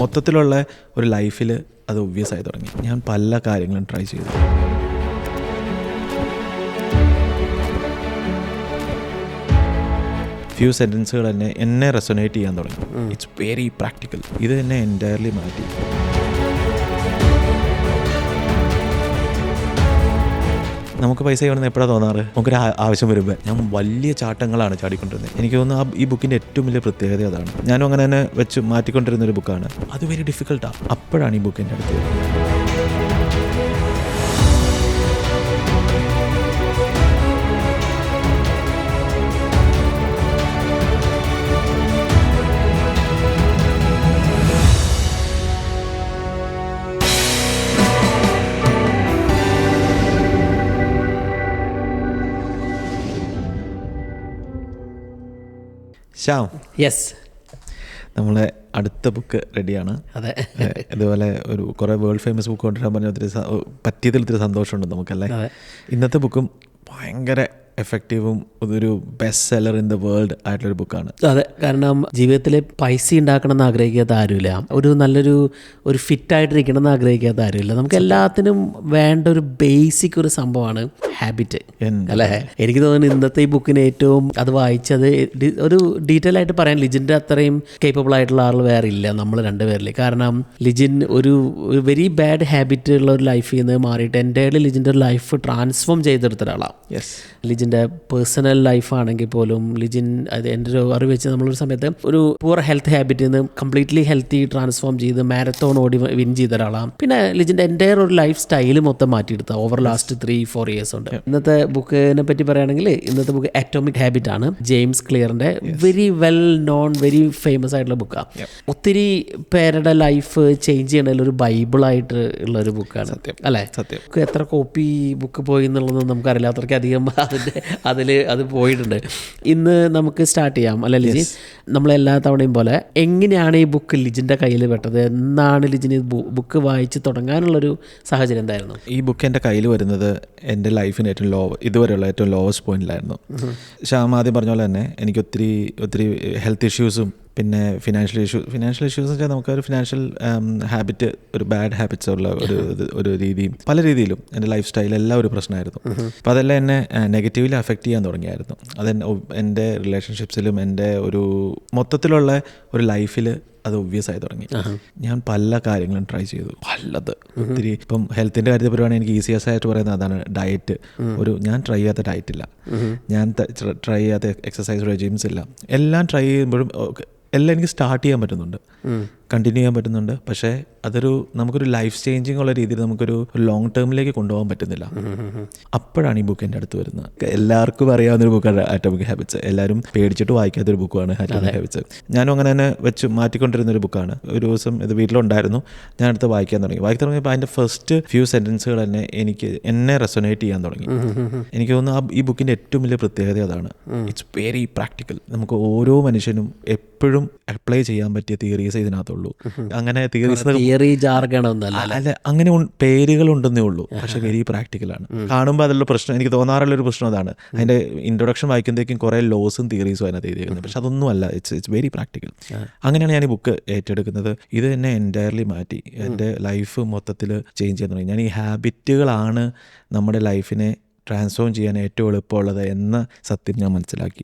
മൊത്തത്തിലുള്ള ഒരു ലൈഫിൽ അത് ഒബ്വിയസ് ആയി തുടങ്ങി. ഞാൻ പല കാര്യങ്ങളും ട്രൈ ചെയ്തു. ഫ്യൂ സെൻറ്റൻസുകൾ എന്നെ റെസൊനേറ്റ് ചെയ്യാൻ തുടങ്ങി. It's very practical. ഇത് എന്നെ എൻറ്റയർലി മാറ്റി. നമുക്ക് പൈസ ചെയ്യണമെന്ന് എപ്പോഴാണ് തോന്നാറ്? നമുക്കൊരു ആവശ്യം വരുമ്പോൾ ഞാൻ വലിയ ചാട്ടങ്ങളാണ് ചാടിക്കൊണ്ടിരുന്നത്. എനിക്ക് തോന്നുന്നു ഈ ബുക്കിൻ്റെ ഏറ്റവും വലിയ പ്രത്യേകത അതാണ്. ഞാനും അങ്ങനെ തന്നെ വെച്ച് മാറ്റിക്കൊണ്ടിരുന്നൊരു ബുക്കാണ്. അത് വെരി ഡിഫിക്കൽട്ടാണ്. അപ്പോഴാണ് ഈ ബുക്കിൻ്റെ അടുത്ത് വരുന്നത്. ശ്യാം, യെസ്, നമ്മളെ അടുത്ത ബുക്ക് റെഡിയാണ്. അതെ, ഇതുപോലെ ഒരു കുറേ വേൾഡ് ഫേമസ് ബുക്ക് കൊണ്ടുവരാൻ പറഞ്ഞ പറ്റിയതിൽ ഒത്തിരി സന്തോഷമുണ്ട് നമുക്കല്ലേ. ഇന്നത്തെ ബുക്കും ഭയങ്കര എഫക്റ്റീവും ഒരു best seller in the world ആയിട്ടുള്ളൊരു ബുക്കാണ്. അതെ, കാരണം ജീവിതത്തിൽ പൈസ ഉണ്ടാക്കണം എന്ന് ആഗ്രഹിക്കാത്ത ആരുമില്ല, ഒരു നല്ലൊരു ഫിറ്റായിട്ടിരിക്കണം എന്ന് ആഗ്രഹിക്കാത്ത ആരുമില്ല. നമുക്ക് എല്ലാത്തിനും വേണ്ട ഒരു ബേസിക് ഒരു സംഭവമാണ് ഹാബിറ്റ്, അല്ലേ? എനിക്ക് തോന്നുന്നു ഇന്നത്തെ ഈ ബുക്കിന് ഏറ്റവും അത് വായിച്ചത് ഒരു ഡീറ്റെയിൽ ആയിട്ട് പറയാൻ ലിജിൻ്റെ അത്രയും കേപ്പബിൾ ആയിട്ടുള്ള ആൾ വേറെ ഇല്ല നമ്മൾ രണ്ടുപേരിൽ. കാരണം ലിജിൻ ഒരു വെരി ബാഡ് ഹാബിറ്റ് ഉള്ള ഒരു ലൈഫിൽ നിന്ന് മാറിയിട്ട് എൻ്റെ ലിജിൻ്റെ ഒരു ലൈഫ് ട്രാൻസ്ഫോം ചെയ്തെടുത്ത ഒരാളാണ്. ലിജിൻ്റെ പേഴ്സണൽ ലൈഫാണെങ്കിൽ പോലും ലിജിൻ എൻ്റെ ഒരു അറിവ് വെച്ച് നമ്മളൊരു സമയത്ത് ഒരു പൂർ ഹെൽത്ത് ഹാബിറ്റിൽ നിന്ന് കംപ്ലീറ്റ്ലി ഹെൽത്തി ട്രാൻസ്ഫോം ചെയ്ത് മാരത്തോൺ ഓടി വിൻ ചെയ്ത ഒരാളാണ്. പിന്നെ ലിജിൻ്റെ എൻ്റെ ഒരു ലൈഫ് സ്റ്റൈല് മൊത്തം മാറ്റിയെടുത്ത ഓവർ ലാസ്റ്റ് 3-4 years ഉണ്ട്. ഇന്നത്തെ ബുക്കിനെ പറ്റി പറയുകയാണെങ്കിൽ ഇന്നത്തെ ബുക്ക് അറ്റോമിക് ഹാബിറ്റ് ആണ്. ജെയിംസ് ക്ലിയറിൻ്റെ very well known very famous ആയിട്ടുള്ള ബുക്കാണ്. ഒത്തിരി പേരുടെ ലൈഫ് ചേഞ്ച് ചെയ്യണതിൽ ഒരു ബൈബിളായിട്ട് ഉള്ള ഒരു ബുക്കാണ്, അല്ലേ? സത്യം. എത്ര കോപ്പി ബുക്ക് പോയി എന്നുള്ളതൊന്നും നമുക്കറിയില്ല. അത്രയ്ക്ക് അധികം അത് പോയിട്ടുണ്ട്. ഇന്ന് നമുക്ക് സ്റ്റാർട്ട് ചെയ്യാം, അല്ലെ ലിജി? നമ്മളെല്ലാ തവണയും പോലെ എങ്ങനെയാണ് ഈ ബുക്ക് ലിജിൻ്റെ കയ്യിൽ പെട്ടത്? എന്നാണ് ലിജിന് ബുക്ക് വായിച്ച് തുടങ്ങാനുള്ളൊരു സാഹചര്യം എന്തായിരുന്നു? ഈ ബുക്ക് എൻ്റെ കയ്യിൽ വരുന്നത് എൻ്റെ ലൈഫിന് ഏറ്റവും ഇതുവരെയുള്ള ഏറ്റവും ലോവസ്റ്റ് പോയിന്റിലായിരുന്നു. ശ്യാം ആദ്യം പറഞ്ഞ പോലെ തന്നെ എനിക്ക് ഒത്തിരി ഹെൽത്ത് ഇഷ്യൂസും പിന്നെ ഫിനാൻഷ്യൽ ഇഷ്യൂസ് വെച്ചാൽ നമുക്കൊരു ഫിനാൻഷ്യൽ ഹാബിറ്റ്, ഒരു ബാഡ് ഹാബിറ്റ്സ് ഉള്ള ഒരു രീതിയും പല രീതിയിലും എൻ്റെ ലൈഫ് സ്റ്റൈൽ എല്ലാം ഒരു പ്രശ്നമായിരുന്നു. അപ്പോൾ അതെല്ലാം എന്നെ നെഗറ്റീവ്ലി അഫക്റ്റ് ചെയ്യാൻ തുടങ്ങിയായിരുന്നു. എൻ്റെ റിലേഷൻഷിപ്സിലും എൻ്റെ ഒരു മൊത്തത്തിലുള്ള ഒരു ലൈഫിൽ അത് ഒബ്വിയസ് ആയി തുടങ്ങി. ഞാൻ പല കാര്യങ്ങളും ട്രൈ ചെയ്തു, ഒത്തിരി. ഇപ്പം ഹെൽത്തിൻ്റെ കാര്യത്തിൽ പറയുവാണെങ്കിൽ എനിക്ക് ഈസിയസ്റ്റ് ആയിട്ട് പറയുന്നത് അതാണ്, ഡയറ്റ്. ഞാൻ ട്രൈ ചെയ്യാത്ത ഡയറ്റ് ഇല്ല, ഞാൻ ട്രൈ ചെയ്യാത്ത എക്സസൈസ് റെജീംസ് ഇല്ല. എല്ലാം ട്രൈ ചെയ്യുമ്പോഴും എല്ലാം എനിക്ക് സ്റ്റാർട്ട് ചെയ്യാൻ പറ്റുന്നുണ്ട്, കണ്ടിന്യൂ ചെയ്യാൻ പറ്റുന്നുണ്ട്. പക്ഷേ നമുക്കൊരു ലൈഫ് ചേഞ്ചിങ് ഉള്ള രീതിയിൽ നമുക്കൊരു ലോങ് ടേമിലേക്ക് കൊണ്ടുപോകാൻ പറ്റുന്നില്ല. അപ്പോഴാണ് ഈ ബുക്ക് എൻ്റെ അടുത്ത് വരുന്നത്. എല്ലാവർക്കും അറിയാവുന്നൊരു ബുക്കാണ് അറ്റോമിക് ഹാബിറ്റ്സ്. എല്ലാവരും പേടിച്ചിട്ട് വായിക്കാത്തൊരു ബുക്കാണ് അറ്റോമിക് ഹാബിറ്റ്സ്. ഞാനും അങ്ങനെ തന്നെ വെച്ച് മാറ്റിക്കൊണ്ടിരുന്നൊരു ബുക്കാണ്. ഒരു ദിവസം ഇത് വീട്ടിലുണ്ടായിരുന്നു, ഞാൻ അടുത്ത് വായിക്കാൻ തുടങ്ങിയപ്പോൾ അതിൻ്റെ ഫസ്റ്റ് ഫ്യൂ സെൻറ്റൻസുകൾ എന്നെ റെസൊനേറ്റ് ചെയ്യാൻ തുടങ്ങി. എനിക്ക് തോന്നുന്നു ഈ ബുക്കിൻ്റെ ഏറ്റവും വലിയ പ്രത്യേകത അതാണ്. It's very practical. നമുക്ക് ഓരോ മനുഷ്യനും എപ്പോഴും അപ്ലൈ ചെയ്യാൻ പറ്റിയ തിയറീസ് ഇതിനകത്തുള്ളൂ. അങ്ങനെ അല്ല, അങ്ങനെ പേരുകളുണ്ടെന്നേ ഉള്ളൂ, പക്ഷെ വെരി പ്രാക്ടിക്കലാണ്. കാണുമ്പോൾ അതിലുള്ള പ്രശ്നം എനിക്ക് തോന്നാറുള്ളൊരു പ്രശ്നം അതാണ്. അതിൻ്റെ ഇൻട്രൊഡക്ഷൻ വായിക്കുമ്പോഴേക്കും കുറേ ലോസും തിയറീസും അതിനകത്ത് എഴുതിയിരിക്കുന്നത്. പക്ഷെ അതൊന്നും അല്ല, ഇറ്റ്സ് വെരി പ്രാക്ടിക്കൽ. അങ്ങനെയാണ് ഞാൻ ഈ ബുക്ക് ഏറ്റെടുക്കുന്നത്. ഇത് എന്നെ എൻറ്റയർലി മാറ്റി, എൻ്റെ ലൈഫ് മൊത്തത്തിൽ ചേഞ്ച് ചെയ്യാൻ തുടങ്ങി. ഞാൻ ഈ ഹാബിറ്റുകളാണ് നമ്മുടെ ലൈഫിനെ ട്രാൻസ്ഫോം ചെയ്യാൻ ഏറ്റവും എളുപ്പമുള്ളത് എന്ന സത്യം ഞാൻ മനസ്സിലാക്കി.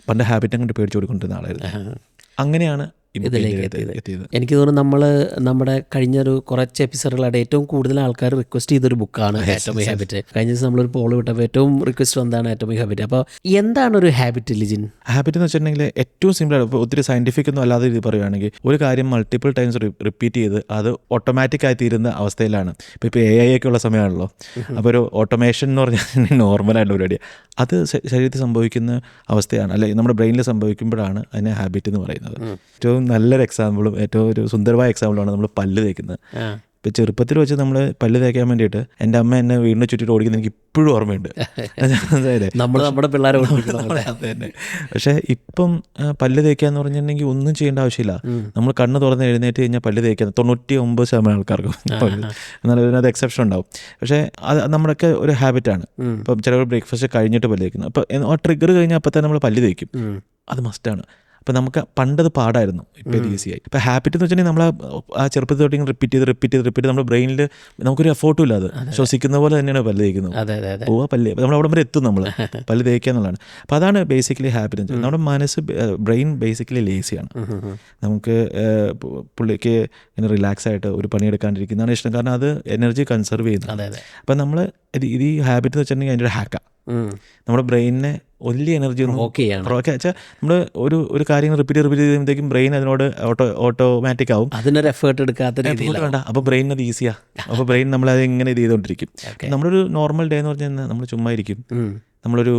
പണ്ട് ഹാബിറ്റ് അങ്ങോട്ട് പേടിച്ചു കൊടുക്കൊണ്ടിരുന്ന ആളായിരുന്നു. അങ്ങനെയാണ് ഇതിലേക്ക് എത്തിയത്. എനിക്ക് തോന്നുന്നു നമ്മുടെ കഴിഞ്ഞൊരു കുറച്ച് എപ്പിസോഡുകളായിട്ട് ഏറ്റവും കൂടുതൽ ആൾക്കാർ റിക്വസ്റ്റ് ചെയ്തൊരു ബുക്കാണ് ആറ്റോമിക് ഹാബിറ്റ്. കഴിഞ്ഞ ദിവസം നമ്മളൊരു പോൾ വിട്ടപ്പോൾ ഏറ്റവും റിക്വസ്റ്റ് എന്താണ് ആറ്റോമിക് ഹാബിറ്റ്. അപ്പോൾ എന്താണ് ഒരു ഹാബിറ്റ്, ലിജിൻ? ഹാബിറ്റ് എന്ന് വെച്ചിട്ടുണ്ടെങ്കിൽ ഏറ്റവും സിമ്പിളാണ്. ഇപ്പോൾ ഒത്തിരി സയൻറ്റിഫിക് ഒന്നും അല്ലാതെ ഇത് പറയുകയാണെങ്കിൽ ഒരു കാര്യം മൾട്ടിപ്പിൾ ടൈംസ് റിപ്പീറ്റ് ചെയ്ത് അത് ഓട്ടോമാറ്റിക് ആയി തീരുന്ന അവസ്ഥയിലാണ്. ഇപ്പോൾ AI ഒക്കെ ഉള്ള സമയമാണല്ലോ. അപ്പോൾ ഒരു ഓട്ടോമേഷൻ എന്ന് പറഞ്ഞാൽ നോർമലായിട്ടുള്ള പരിപാടിയാണ്. അത് ശരീരത്തിൽ സംഭവിക്കുന്ന അവസ്ഥയാണ്, അല്ലെങ്കിൽ നമ്മുടെ ബ്രെയിനിൽ സംഭവിക്കുമ്പോഴാണ് അതിനെ ഹാബിറ്റ് എന്ന് പറയുന്നത്. ഏറ്റവും നല്ലൊരു എക്സാമ്പിളും ഏറ്റവും ഒരു സുന്ദരമായ എക്സാമ്പിളാണ് നമ്മൾ പല്ല് തേക്കുന്നത്. ഇപ്പം ചെറുപ്പത്തിൽ വെച്ച് നമ്മൾ പല്ല് തേക്കാൻ വേണ്ടിയിട്ട് എൻ്റെ അമ്മ എന്നെ വീടിനെ ചുറ്റിട്ട് ഓടിക്കുന്നത് എനിക്ക് ഇപ്പോഴും ഓർമ്മയുണ്ട്. നമ്മുടെ പിള്ളേരെ തന്നെ. പക്ഷേ ഇപ്പം പല്ല് തേക്കുക എന്ന് പറഞ്ഞിട്ടുണ്ടെങ്കിൽ ഒന്നും ചെയ്യേണ്ട ആവശ്യമില്ല. നമ്മൾ കണ്ണ് തുറന്ന് എഴുന്നേറ്റ് കഴിഞ്ഞാൽ പല്ല് തേക്കാൻ 99% ആൾക്കാർക്കും, എന്നാലും ഇതിനകത്ത് എക്സെപ്ഷൻ ഉണ്ടാവും. പക്ഷേ അത് നമ്മുടെയൊക്കെ ഒരു ഹാബിറ്റാണ്. ഇപ്പം ചിലപ്പോൾ ബ്രേക്ക്ഫാസ്റ്റ് കഴിഞ്ഞിട്ട് പല്ല് തേക്കുന്നത്. അപ്പോൾ ആ ട്രിഗർ കഴിഞ്ഞാൽ അപ്പം തന്നെ നമ്മൾ പല്ല് തേക്കും, അത് മസ്റ്റാണ്. ഇപ്പം നമുക്ക് പണ്ടത് പാടായിരുന്നു, ഇപ്പം ഇത് ഈസിയായി. ഇപ്പം ഹാബിറ്റ് എന്ന് വെച്ചിട്ടുണ്ടെങ്കിൽ നമ്മൾ ആ ചെറുപ്പത്തിൽ തൊട്ട് റിപ്പീറ്റ് ചെയ്ത് നമ്മുടെ ബ്രെയിനിൽ നമുക്കൊരു എഫോർട്ടും ഇല്ല. അത് ശ്വസിക്കുന്ന പോലെ തന്നെയാണ് പല്ല് തേക്കുന്നത്. പോവാ പല്ല്, നമ്മൾ അവിടെ വരെ എത്തും, നമ്മൾ പല്ല് തേക്കുക എന്നുള്ളതാണ്. അപ്പം അതാണ് ബേസിക്കലി ഹാബിറ്റ് എന്ന് വെച്ചാൽ. നമ്മുടെ മനസ്സ്, ബ്രെയിൻ ബേസിക്കലി ലേസിയാണ്. നമുക്ക് പുള്ളിക്ക് ഇങ്ങനെ റിലാക്സ് ആയിട്ട് ഒരു പണിയെടുക്കാണ്ടിരിക്കുന്നതാണ് ഇഷ്ടം, കാരണം അത് എനർജി കൺസർവ് ചെയ്യുന്നത്. അപ്പം നമ്മൾ ഇത് ഈ ഹാബിറ്റ് എന്ന് വെച്ചിട്ടുണ്ടെങ്കിൽ അതിൻ്റെ ഒരു ഹാക്കാണ്. നമ്മുടെ ബ്രെയിനിനെ വലിയ എനർജി ഒന്നും വെച്ചാൽ നമ്മൾ ഒരു കാര്യം റിപ്പീറ്റ് ചെയ്യുമ്പോഴത്തേക്കും ബ്രെയിൻ അതിനോട് ഓട്ടോമാറ്റിക് ആവും, അതിനൊരു എഫേർട്ട് എടുക്കാത്ത വേണ്ട. അപ്പോൾ ബ്രെയിൻ അത് ഈസിയാണ്. അപ്പോൾ ബ്രെയിൻ നമ്മളത് ഇങ്ങനെ ഇത് ചെയ്തുകൊണ്ടിരിക്കും. നമ്മളൊരു നോർമൽ ഡേ എന്ന് പറഞ്ഞാൽ നമ്മൾ ചുമ്മാ ഇരിക്കും. നമ്മളൊരു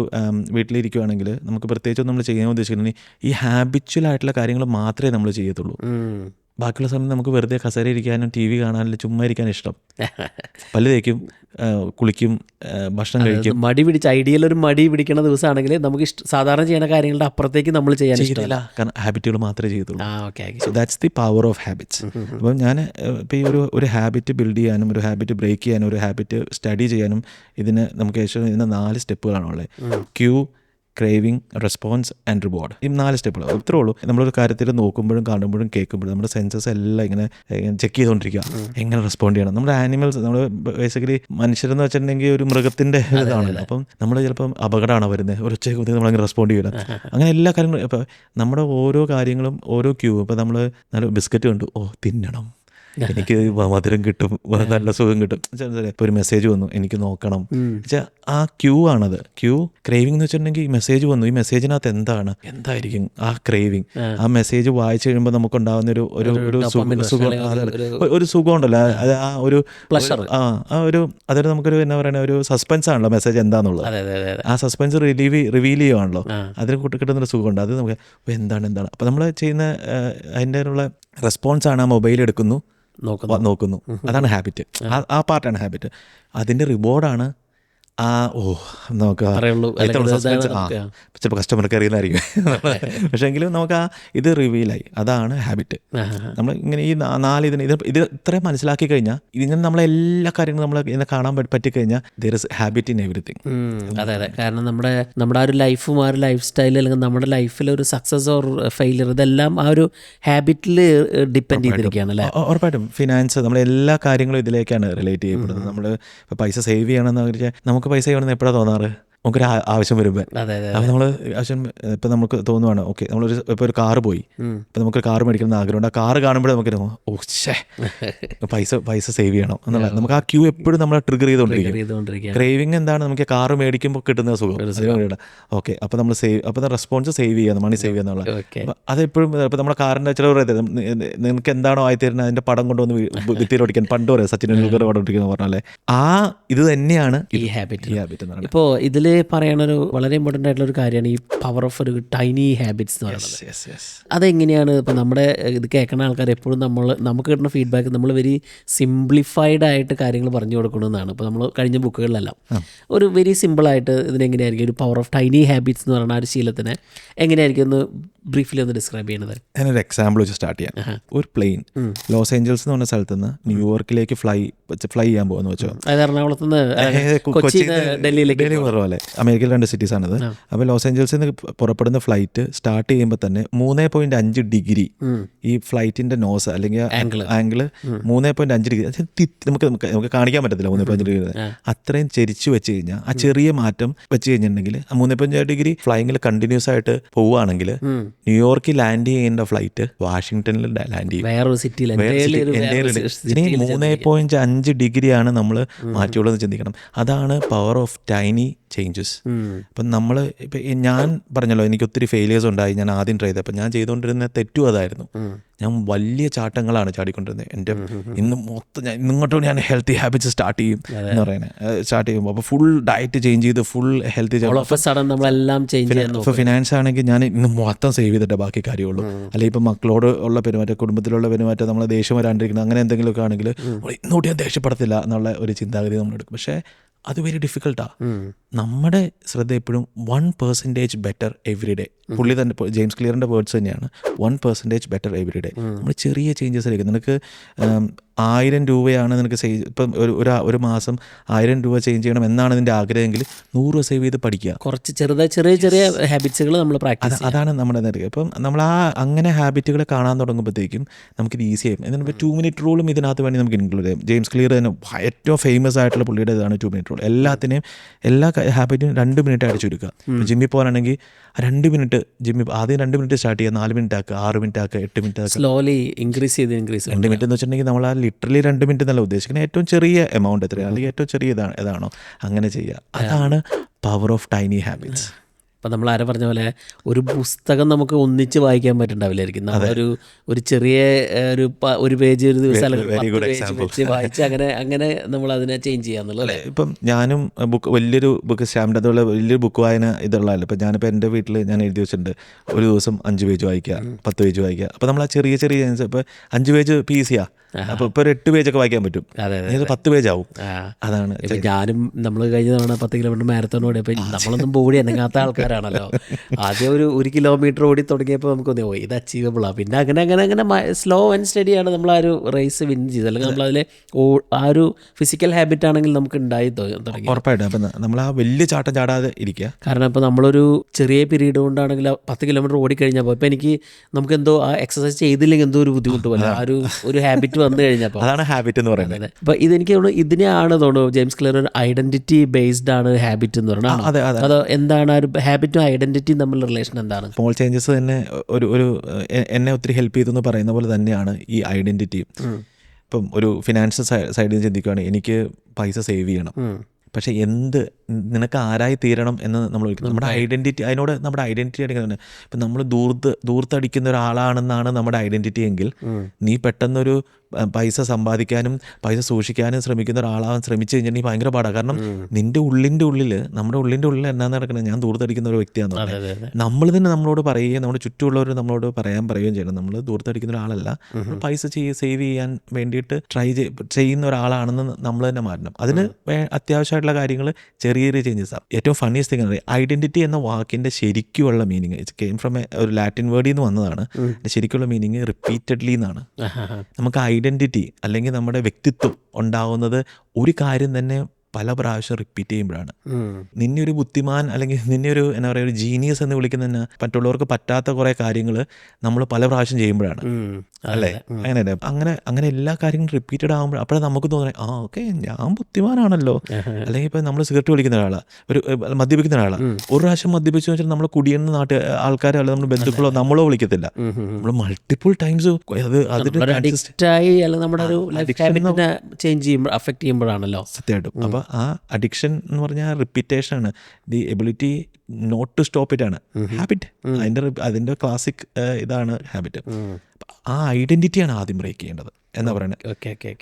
വീട്ടിലിരിക്കുകയാണെങ്കിൽ നമുക്ക് പ്രത്യേകിച്ചൊന്നും നമ്മൾ ചെയ്യാൻ ഉദ്ദേശിക്കുന്നുണ്ടെങ്കിൽ ഈ ഹാബിച്വൽ ആയിട്ടുള്ള കാര്യങ്ങൾ മാത്രമേ നമ്മൾ ചെയ്യത്തുള്ളൂ. ബാക്കിയുള്ള സമയം നമുക്ക് വെറുതെ കസേര ഇരിക്കാനും ടി വി കാണാനും ചുമ്മാ ഇരിക്കാൻ ഇഷ്ടം. പല്ല് തേക്കും, കുളിക്കും, ഭക്ഷണം കഴിക്കും. മടി പിടിച്ച് ഐഡിയൽ ഒരു മടി പിടിക്കുന്ന ദിവസമാണെങ്കിൽ നമുക്ക് സാധാരണ ചെയ്യുന്ന കാര്യങ്ങളുടെ അപ്പുറത്തേക്ക് നമ്മൾ ചെയ്യാൻ ഇഷ്ടമില്ല, കാരണം ഹാബിറ്റുകൾ മാത്രമേ ചെയ്യത്തുള്ളൂ. So that's the power of habits. അപ്പം ഞാൻ ഇപ്പോൾ ഈ ഒരു ഹാബിറ്റ് ബിൽഡ് ചെയ്യാനും ഒരു ഹാബിറ്റ് ബ്രേക്ക് ചെയ്യാനും ഒരു ഹാബിറ്റ് സ്റ്റഡി ചെയ്യാനും ഇതിന് നമുക്ക് ഏകദേശം ഇതിന് 4 സ്റ്റെപ്പുകളാണുള്ളത്. Cue, craving, response and reward. ഈ 4 സ്റ്റെപ്പുകൾ ഇത്രേ ഉള്ളൂ. നമ്മളൊരു കാര്യത്തിൽ നോക്കുമ്പോഴും കാണുമ്പോഴും കേൾക്കുമ്പോഴും നമ്മുടെ സെൻസസ് എല്ലാം ഇങ്ങനെ ചെക്ക് ചെയ്തുകൊണ്ടിരിക്കുക, എങ്ങനെ റെസ്പോണ്ട് ചെയ്യണം. നമ്മുടെ ആനിമൽസ്, നമ്മൾ ബേസിക്കലി മനുഷ്യരെന്ന് വെച്ചിട്ടുണ്ടെങ്കിൽ ഒരു മൃഗത്തിൻ്റെ ഇതാണല്ലോ. അപ്പം നമ്മൾ ചിലപ്പം അപകടമാണ് വരുന്നത്, ഒരു ഒച്ച കുത്തി നമ്മളങ്ങനെ റെസ്പോണ്ട് ചെയ്യില്ല. അങ്ങനെ എല്ലാ കാര്യങ്ങളും ഇപ്പം നമ്മുടെ ഓരോ കാര്യങ്ങളും ഓരോ ക്യൂ. ഇപ്പം നമ്മൾ നല്ല ബിസ്ക്കറ്റ് കണ്ടു, തിന്നണം, എനിക്ക് മധുരം കിട്ടും, നല്ല സുഖം കിട്ടും. ഇപ്പോൾ ഒരു മെസ്സേജ് വന്നു, എനിക്ക് നോക്കണം വെച്ചാൽ ആ ക്യൂ ആണത്. ക്യൂ. ക്രേവിംഗ് എന്ന് വെച്ചിട്ടുണ്ടെങ്കിൽ ഈ മെസ്സേജ് വന്നു, ഈ മെസ്സേജിനകത്ത് എന്തായിരിക്കും ആ ക്രേവിംഗ്. ആ മെസ്സേജ് വായിച്ചു കഴിയുമ്പോൾ നമുക്കുണ്ടാകുന്ന ഒരു സുഖം ഉണ്ടല്ലോ, അത് ആ ഒരു പ്ലഷർ, അതൊരു നമുക്കൊരു എന്താ പറയുക, ഒരു സസ്പെൻസ് ആണല്ലോ മെസ്സേജ് എന്താണെന്നുള്ളത്. ആ സസ്പെൻസ് റിവീൽ ചെയ്യുവാണല്ലോ, അതിന് കിട്ടുന്നൊരു സുഖമുണ്ട്. അത് നമുക്ക് എന്താണ്. അപ്പോൾ നമ്മൾ ചെയ്യുന്ന അതിൻ്റെ ഉള്ള റെസ്പോൺസാണ് ആ മൊബൈൽ എടുക്കുന്നു, നോക്കുന്നു. അതാണ് ഹാബിറ്റ്. ആ പാർട്ടാണ് ഹാബിറ്റ്. അതിൻ്റെ റിവാർഡാണ് ചിലപ്പോൾ കസ്റ്റമർക്ക് അറിയുന്നതായിരിക്കും, പക്ഷേ എങ്കിലും നമുക്ക് ഇത് റിവീലായി. അതാണ് ഹാബിറ്റ്. നമ്മൾ ഇങ്ങനെ ഈ 4 ഇത് ഇത്രയും മനസ്സിലാക്കി കഴിഞ്ഞാൽ ഇതിങ്ങനെ നമ്മളെല്ലാ കാര്യങ്ങളും നമ്മൾ ഇങ്ങനെ കാണാൻ പറ്റിക്കഴിഞ്ഞാൽ there is habit in everything. അതെ. കാരണം നമ്മുടെ ആ ഒരു ലൈഫും ആ ഒരു ലൈഫ് സ്റ്റൈൽ, അല്ലെങ്കിൽ നമ്മുടെ ലൈഫിൽ ഒരു സക്സസ് ഓർ ഫെയിലിയർ, ഇതെല്ലാം ആ ഒരു ഹാബിറ്റിൽ ഡിപ്പെൻഡ് ചെയ്തിരിക്കുകയാണ് അല്ലേ? ഉറപ്പായിട്ടും. ഫിനാൻസ്, നമ്മളെല്ലാ കാര്യങ്ങളും ഇതിലേക്കാണ് റിലേറ്റ് ചെയ്യപ്പെടുന്നത്. നമ്മൾ ഇപ്പോൾ പൈസ സേവ് ചെയ്യണമെന്ന് വെച്ചാൽ നമുക്ക് പൈസ ചെയ്യണമെന്ന് എപ്പോഴാണ് തോന്നാറ്? നമുക്കൊരു ആവശ്യം വരുമ്പോൾ. അപ്പോൾ നമ്മൾ ആവശ്യം ഇപ്പം നമുക്ക് തോന്നുവാണ്, ഓക്കെ ഇപ്പോൾ ഒരു കാറ് പോയി, ഇപ്പം നമുക്കൊരു കാറ് മേടിക്കണം ആഗ്രഹമുണ്ട്. ആ കാറ് കാണുമ്പോഴേ നമുക്ക് പൈസ സേവ് ചെയ്യണം എന്നുള്ള നമുക്ക് ആ ക്യൂ എപ്പോഴും നമ്മളെ ട്രിഗർ ചെയ്തുകൊണ്ടിരിക്കും. ക്രേവിങ് എന്താണ്? നമുക്ക് കാറ് മേടിക്കുമ്പോൾ കിട്ടുന്ന സുഖം. ഓക്കെ, അപ്പോൾ നമ്മൾ അപ്പോൾ റെസ്പോൺസ് സേവ് ചെയ്യുക, മണി സേവ് ചെയ്യുക എന്നുള്ള. അതെപ്പോഴും ഇപ്പോൾ നമ്മുടെ കാറിൻ്റെ ചില നിനക്ക് എന്താണോ ആയിത്തീരുന്നത് അതിൻ്റെ പടം കൊണ്ടുവന്ന് ഭിത്തിയിലോടിക്കാൻ പണ്ട് പറയാം, സച്ചിൻ ടെണ്ടുൽക്കർ പടം ഒട്ടിക്കുന്ന പറഞ്ഞാലേ ഇത് തന്നെയാണ് ഈ ഹാബിറ്റ് എന്ന് പറയുന്നത്. ഇപ്പോൾ ഇതിൽ പറയണൊരു വളരെ ഇമ്പോർട്ടൻ്റ് ആയിട്ടുള്ള ഒരു കാര്യമാണ് ഈ പവർ ഓഫ് ഒരു ടൈനി ഹാബിറ്റ്സ് എന്ന് പറയുന്നത്. അതെങ്ങനെയാണ്? ഇപ്പം നമ്മുടെ ഇത് കേൾക്കുന്ന ആൾക്കാർ എപ്പോഴും നമുക്ക് കിട്ടുന്ന ഫീഡ്ബാക്ക് നമ്മൾ വെരി സിംപ്ലിഫൈഡ് ആയിട്ട് കാര്യങ്ങൾ പറഞ്ഞു കൊടുക്കണമെന്നാണ്. ഇപ്പോൾ നമ്മൾ കഴിഞ്ഞ ബുക്കുകളിലെല്ലാം ഒരു വെരി സിമ്പിളായിട്ട് ഇതിനെങ്ങനെയായിരിക്കും ഒരു പവർ ഓഫ് ടൈനി ഹാബിറ്റ്സ് എന്ന് പറയുന്ന ആ ഒരു ശീലത്തിനെ എങ്ങനെയായിരിക്കും ഒന്ന് ബ്രീഫ്ലി ഒന്ന് ഡിസ്ക്രൈബ് ചെയ്യുന്നത്? ഞാനൊരു എക്സാമ്പിൾ വെച്ച് സ്റ്റാർട്ട് ചെയ്യാം. ഒരു പ്ലെയിൻ ലോസ് ഏഞ്ചൽസ് എന്ന് പറഞ്ഞ സ്ഥലത്ത് നിന്ന് ന്യൂയോർക്കിലേക്ക് ഫ്ലൈ ചെയ്യാൻ പോകുന്നു വെച്ചോ. എറണാകുളത്ത് നിന്ന് ഡൽഹിയിലേക്ക് പോലെ അമേരിക്കയിൽ 2 സിറ്റീസ് ആണിത്. അപ്പോൾ ലോസ് ഏഞ്ചൽസിൽ നിന്ന് പുറപ്പെടുന്ന ഫ്ലൈറ്റ് സ്റ്റാർട്ട് ചെയ്യുമ്പോൾ തന്നെ 3.5 ഡിഗ്രി ഈ ഫ്ലൈറ്റിന്റെ നോസ് അല്ലെങ്കിൽ ആംഗിള് 3.5 ഡിഗ്രി നമുക്ക് കാണിക്കാൻ പറ്റത്തില്ല. 3.5 ഡിഗ്രി അത്രയും ചെരിച്ചു വെച്ച് കഴിഞ്ഞാൽ, ആ ചെറിയ മാറ്റം വെച്ച് കഴിഞ്ഞിട്ടുണ്ടെങ്കിൽ 3.5 ഡിഗ്രി ഫ്ലൈങ്ങിൽ കണ്ടിന്യൂസ് ആയിട്ട് പോവുകയാണെങ്കിൽ ന്യൂയോർക്കിൽ ലാൻഡ് ചെയ്യേണ്ട ഫ്ലൈറ്റ് വാഷിംഗ്ടണിൽ ലാൻഡ് ചെയ്യും. വേറൊരു സിറ്റിയിൽ 3.5 ഡിഗ്രിയാണ് നമ്മൾ മാറ്റിയുള്ളതെന്ന് ചിന്തിക്കണം. അതാണ് പവർ ഓഫ് ടൈനി ചേഞ്ചസ്. അപ്പം നമ്മൾ ഇപ്പം ഞാൻ പറഞ്ഞല്ലോ, എനിക്ക് ഒത്തിരി ഫെയിലിയേഴ്സ് ഉണ്ടായി. ഞാൻ ആദ്യം ട്രൈ ചെയ്തത്, അപ്പം ഞാൻ ചെയ്തുകൊണ്ടിരുന്ന തെറ്റും അതായിരുന്നു. ഞാൻ വലിയ ചാട്ടങ്ങളാണ് ചാടിക്കൊണ്ടിരുന്നത്. എൻ്റെ ഇങ്ങോട്ടും ഞാൻ ഹെൽത്തി ഹാബിറ്റ്സ് സ്റ്റാർട്ട് ചെയ്യും എന്ന് പറയുന്നത്. സ്റ്റാർട്ട് ചെയ്യുമ്പോൾ അപ്പോൾ ഫുൾ ഡയറ്റ് ചേഞ്ച് ചെയ്ത് ഫുൾ ഹെൽത്തി. ഇപ്പോൾ ഫിനാൻസ് ആണെങ്കിൽ ഞാൻ ഇന്ന് മൊത്തം സേവ് ചെയ്തിട്ടേ ബാക്കി കാര്യമുള്ളൂ. അല്ലെങ്കിൽ ഇപ്പം മക്കളോട് ഉള്ള പെരുമാറ്റം, കുടുംബത്തിലുള്ള പെരുമാറ്റം, നമ്മളെ ദേഷ്യം വരാണ്ടിരിക്കണം, അങ്ങനെ എന്തെങ്കിലുമൊക്കെ ആണെങ്കിൽ ഇന്നോട്ട് ഞാൻ ദേഷ്യപ്പെടത്തില്ല എന്നുള്ള ഒരു ചിന്താഗതി നമ്മളെടുക്കും. പക്ഷേ അത് വെരി ഡിഫിക്കൽട്ടാണ്. നമ്മുടെ ശ്രദ്ധ എപ്പോഴും 1% ബെറ്റർ എവറി ഡേ. പുള്ളി തന്നെ ജെയിംസ് ക്ലിയറിൻ്റെ വേർഡ്സ് തന്നെയാണ്, 1% ബെറ്റർ എവറി ഡേ. നമ്മൾ ചെറിയ ചേഞ്ചസിലേക്ക് നിനക്ക് 1000 രൂപയാണ് നിനക്ക് സേവ്, ഇപ്പം ഒരു മാസം 1000 രൂപ ചേഞ്ച് ചെയ്യണം എന്നാണ് നിൻ്റെ ആഗ്രഹമെങ്കിൽ 100 രൂപ സേവ് ചെയ്ത് പഠിക്കുക. കുറച്ച് ചെറിയ ഹാബിറ്റ്സുകൾ നമ്മൾ പ്രാക്ടീസ് ചെയ്യുക. അതാണ് നമ്മുടെ നേരം. ഇപ്പം നമ്മൾ അങ്ങനെ ഹാബിറ്റുകളെ കാണാൻ തുടങ്ങുമ്പോഴത്തേക്കും നമുക്കിത് ഈസി ആയും. എന്നിട്ട് 2 മിനിറ്റ് റൂളും ഇതിനകത്ത് വേണ്ടി നമുക്ക് ഇൻക്ലൂഡ് ചെയ്യാം. ജെയിംസ് ക്ലിയർ തന്നെ ഏറ്റവും ഫേമസ് ആയിട്ടുള്ള പുള്ളിയുടെ ഇതാണ് 2 മിനിറ്റ് റൂൾ. എല്ലാത്തിനെയും എല്ലാ ഹാബിറ്റിനും 2 മിനിറ്റ് അടിച്ചു ചുരുക്കുക. ജിമ്മിൽ പോകാനാണെങ്കിൽ 2 മിനിറ്റ് ആദ്യം 2 മിനിറ്റ് സ്റ്റാർട്ട് ചെയ്യുക, 4 മിനിറ്റ് ആക്കുക, 6 മിനിറ്റ് ആക്കുക, 8 മിനിറ്റ് ആക്കുക, സ്ലോലി ഇൻക്രീസ് 2 മിനിറ്റ് എന്ന് വെച്ചിട്ടുണ്ടെങ്കിൽ നമ്മൾ ലിറ്ററലി 2 മിനിറ്റ് എന്നല്ല ഉദ്ദേശിക്കുന്നത്. ഏറ്റവും ചെറിയ എമൗണ്ട് എത്രയാണ് അല്ലെങ്കിൽ ഏറ്റവും ചെറിയ ഏതാണോ അങ്ങനെ ചെയ്യുക. അതാണ് പവർ ഓഫ് ടൈനി ഹാബിറ്റ്സ്. ഇപ്പം നമ്മൾ ആരെ പറഞ്ഞ പോലെ ഒരു പുസ്തകം നമുക്ക് ഒന്നിച്ച് വായിക്കാൻ പറ്റുന്നുണ്ടാവില്ലായിരിക്കും. ഒരു ചെറിയ ഒരു പേജ് ഒരു ദിവസം വെച്ച് വായിച്ച് അങ്ങനെ നമ്മൾ അതിനെ ചേഞ്ച് ചെയ്യാന്നുള്ളത് അല്ലേ. ഇപ്പം ഞാനും വലിയൊരു ബുക്ക് സ്റ്റാമ്പിൻ്റെ അതുപോലെ വലിയൊരു ബുക്ക് വായന ഇതുള്ളതല്ല. ഇപ്പം ഞാനിപ്പോൾ എൻ്റെ വീട്ടിൽ ഞാൻ എഴുതി വെച്ചിട്ടുണ്ട് ഒരു ദിവസം 5 പേജ് വായിക്കുക, 10 പേജ് വായിക്കുക. അപ്പോൾ നമ്മൾ ആ ചെറിയ ഇപ്പോൾ 5 പേജ് ഈസിയാണ്. അപ്പോൾ ഇപ്പോൾ ഒരു 8 പേജൊക്കെ വായിക്കാൻ പറ്റും. അതെ, 10 പേജാവും. അതാണ് ഞാനും നമ്മൾ കഴിഞ്ഞ തവണ 10 കിലോമീറ്റർ മാരത്തോൺ ഓടിയപ്പോൾ നമ്മളൊന്നും ബോഡി അനങ്ങാത്ത ആൾക്കാരാണല്ലോ. ആദ്യം ഒരു കിലോമീറ്റർ ഓടി തുടങ്ങിയപ്പോൾ നമുക്ക് തോന്നി ഇത് അച്ചീവബിളാണ്. പിന്നെ അങ്ങനെ സ്ലോ ആൻഡ് സ്റ്റഡിയാണ് നമ്മൾ ആ ഒരു റേസ് വിൻ ചെയ്തത്. അല്ലെങ്കിൽ നമ്മളതിൽ ആ ഒരു ഫിസിക്കൽ ഹാബിറ്റ് ആണെങ്കിൽ നമുക്ക് ഉണ്ടായി തുടങ്ങി. ഉറപ്പായിട്ടും. അപ്പം നമ്മൾ ആ വലിയ ചാട്ടം ചാടാതെ ഇരിക്കുക. കാരണം ഇപ്പോൾ നമ്മളൊരു ചെറിയ പീരീഡ് കൊണ്ടാണെങ്കിൽ 10 കിലോമീറ്റർ ഓടിക്കഴിഞ്ഞപ്പോൾ ഇപ്പോൾ നമുക്ക് എന്തോ ആ എക്സസൈസ് ചെയ്തില്ലെങ്കിൽ എന്തോ ഒരു ബുദ്ധിമുട്ട് പോലെ ആ ഒരു ഹാബിറ്റ് വന്നു കഴിഞ്ഞപ്പോൾ അതാണ് ഹാബിറ്റ് എന്ന് പറയുന്നത്. അപ്പോൾ ഇതെനിക്ക് തോന്നുന്നു ഇതിനെയാണ് തോന്നുന്നു ജെയിംസ് ക്ലിയർ ഒരു ഐഡന്റിറ്റി ബേസ്ഡ് ആണ് ഹാബിറ്റ് എന്ന് പറയുന്നത്. അതോ എന്താണ് ഒരു ഹാബിറ്റും ഐഡന്റിറ്റിയും തമ്മിലുള്ള റിലേഷൻ എന്താണ്? സ്മോൾ ചേഞ്ചസ് തന്നെ ഒരു എന്നെ ഒത്തിരി ഹെൽപ്പ് ചെയ്തെന്ന് പറയുന്ന പോലെ തന്നെയാണ് ഈ ഐഡന്റിറ്റിയും. ഇപ്പം ഒരു ഫിനാൻഷ്യൽ സൈഡിൽ നിന്ന് ചിന്തിക്കുകയാണെങ്കിൽ എനിക്ക് പൈസ സേവ് ചെയ്യണം. പക്ഷേ നിനക്ക് ആരായി തീരണം എന്ന് നമ്മൾ നമ്മുടെ ഐഡൻറ്റിറ്റി, അതിനോട് നമ്മുടെ ഐഡൻറ്റിറ്റി എടുക്കുന്നത്. ഇപ്പം നമ്മൾ ദൂർത്തടിക്കുന്ന ഒരാളാണെന്നാണ് നമ്മുടെ ഐഡൻറ്റിറ്റി എങ്കിൽ നീ പെട്ടെന്നൊരു പൈസ സമ്പാദിക്കാനും പൈസ സൂക്ഷിക്കാനും ശ്രമിക്കുന്ന ഒരാളാവാൻ ശ്രമിച്ചു കഴിഞ്ഞാൽ നീ ഭയങ്കര പാടാണ്. കാരണം നമ്മുടെ ഉള്ളിൻ്റെ ഉള്ളിൽ എന്നാന്ന് നടക്കുന്നത്, ഞാൻ ദൂർത്തടിക്കുന്ന ഒരു വ്യക്തിയാണെന്ന് പറഞ്ഞാൽ നമ്മൾ തന്നെ നമ്മളോട് പറയുകയും നമ്മുടെ ചുറ്റുമുള്ളവർ നമ്മളോട് പറയുകയും ചെയ്യണം നമ്മൾ ദൂർത്തടിക്കുന്ന ഒരാളല്ല, പൈസ സേവ് ചെയ്യാൻ വേണ്ടിയിട്ട് ചെയ്യുന്ന ഒരാളാണെന്ന് നമ്മൾ തന്നെ മാറ്റണം. അതിന് അത്യാവശ്യമായിട്ടുള്ള കാര്യങ്ങൾ ചെറിയ ചേഞ്ചസാണ്. ഏറ്റവും ഫണ്ണിയസ്റ്റ് തിങ് ആണ് ഐഡൻറ്റിറ്റി എന്ന വാക്കിൻ്റെ ശരിക്കുള്ള മീനിങ്. ഇറ്റ് കെയിം ഫ്രം ഒരു ലാറ്റിൻ വേർഡിൽ നിന്ന് വന്നതാണ്. ശരിക്കുള്ള മീനിങ് റിപ്പീറ്റഡ്ലി എന്നാണ്. നമുക്ക് ഐഡൻറ്റിറ്റി അല്ലെങ്കിൽ നമ്മുടെ വ്യക്തിത്വം ഉണ്ടാവുന്നത് ഒരു കാര്യം തന്നെ പല പ്രാവശ്യം റിപ്പീറ്റ് ചെയ്യുമ്പോഴാണ്. നിന്നെ ഒരു ബുദ്ധിമാൻ അല്ലെങ്കിൽ നിന്നെ ഒരു എന്താ പറയുക ഒരു ജീനിയസ് എന്ന് വിളിക്കുന്ന മറ്റുള്ളവർക്ക് പറ്റാത്ത കുറേ കാര്യങ്ങൾ നമ്മൾ പല പ്രാവശ്യം ചെയ്യുമ്പോഴാണ് അല്ലേ. അങ്ങനെയല്ലേ. അങ്ങനെ എല്ലാ കാര്യങ്ങളും റിപ്പീറ്റഡ് ആകുമ്പോൾ അപ്പോഴേ നമുക്ക് തോന്നുന്നത് ഓക്കെ ഞാൻ ബുദ്ധിമാനാണല്ലോ. അല്ലെങ്കിൽ ഇപ്പം നമ്മൾ സിഗരറ്റ് വലിക്കുന്ന ഒരാളാണ്, ഒരു മദ്യപിക്കുന്ന ഒരാളാണ്. ഒരു പ്രാവശ്യം മദ്യപിച്ചു വെച്ചാൽ നമ്മൾ കുടിയെന്ന് ആൾക്കാരോ അല്ലെങ്കിൽ നമ്മുടെ ബന്ധുക്കളോ നമ്മളോ വിളിക്കത്തില്ല. നമ്മൾ മൾട്ടിപ്പിൾ ടൈംസ് ചേഞ്ച് ചെയ്യുമ്പോൾ അഫക്ട് ചെയ്യുമ്പോഴാണല്ലോ. സത്യമായിട്ടും. അപ്പോൾ ആ അഡിക്ഷൻ എന്ന് പറഞ്ഞാൽ റിപ്പീറ്റേഷൻ ആണ്. The ability not to stop it ആണ് ഹാബിറ്റ്. അതിൻ്റെ ക്ലാസിക് ഇതാണ് ഹാബിറ്റ്. ആ ഐഡൻറ്റിറ്റിയാണ് ആദ്യം ബ്രേക്ക് ചെയ്യേണ്ടത് എന്നാ പറയുന്നത്.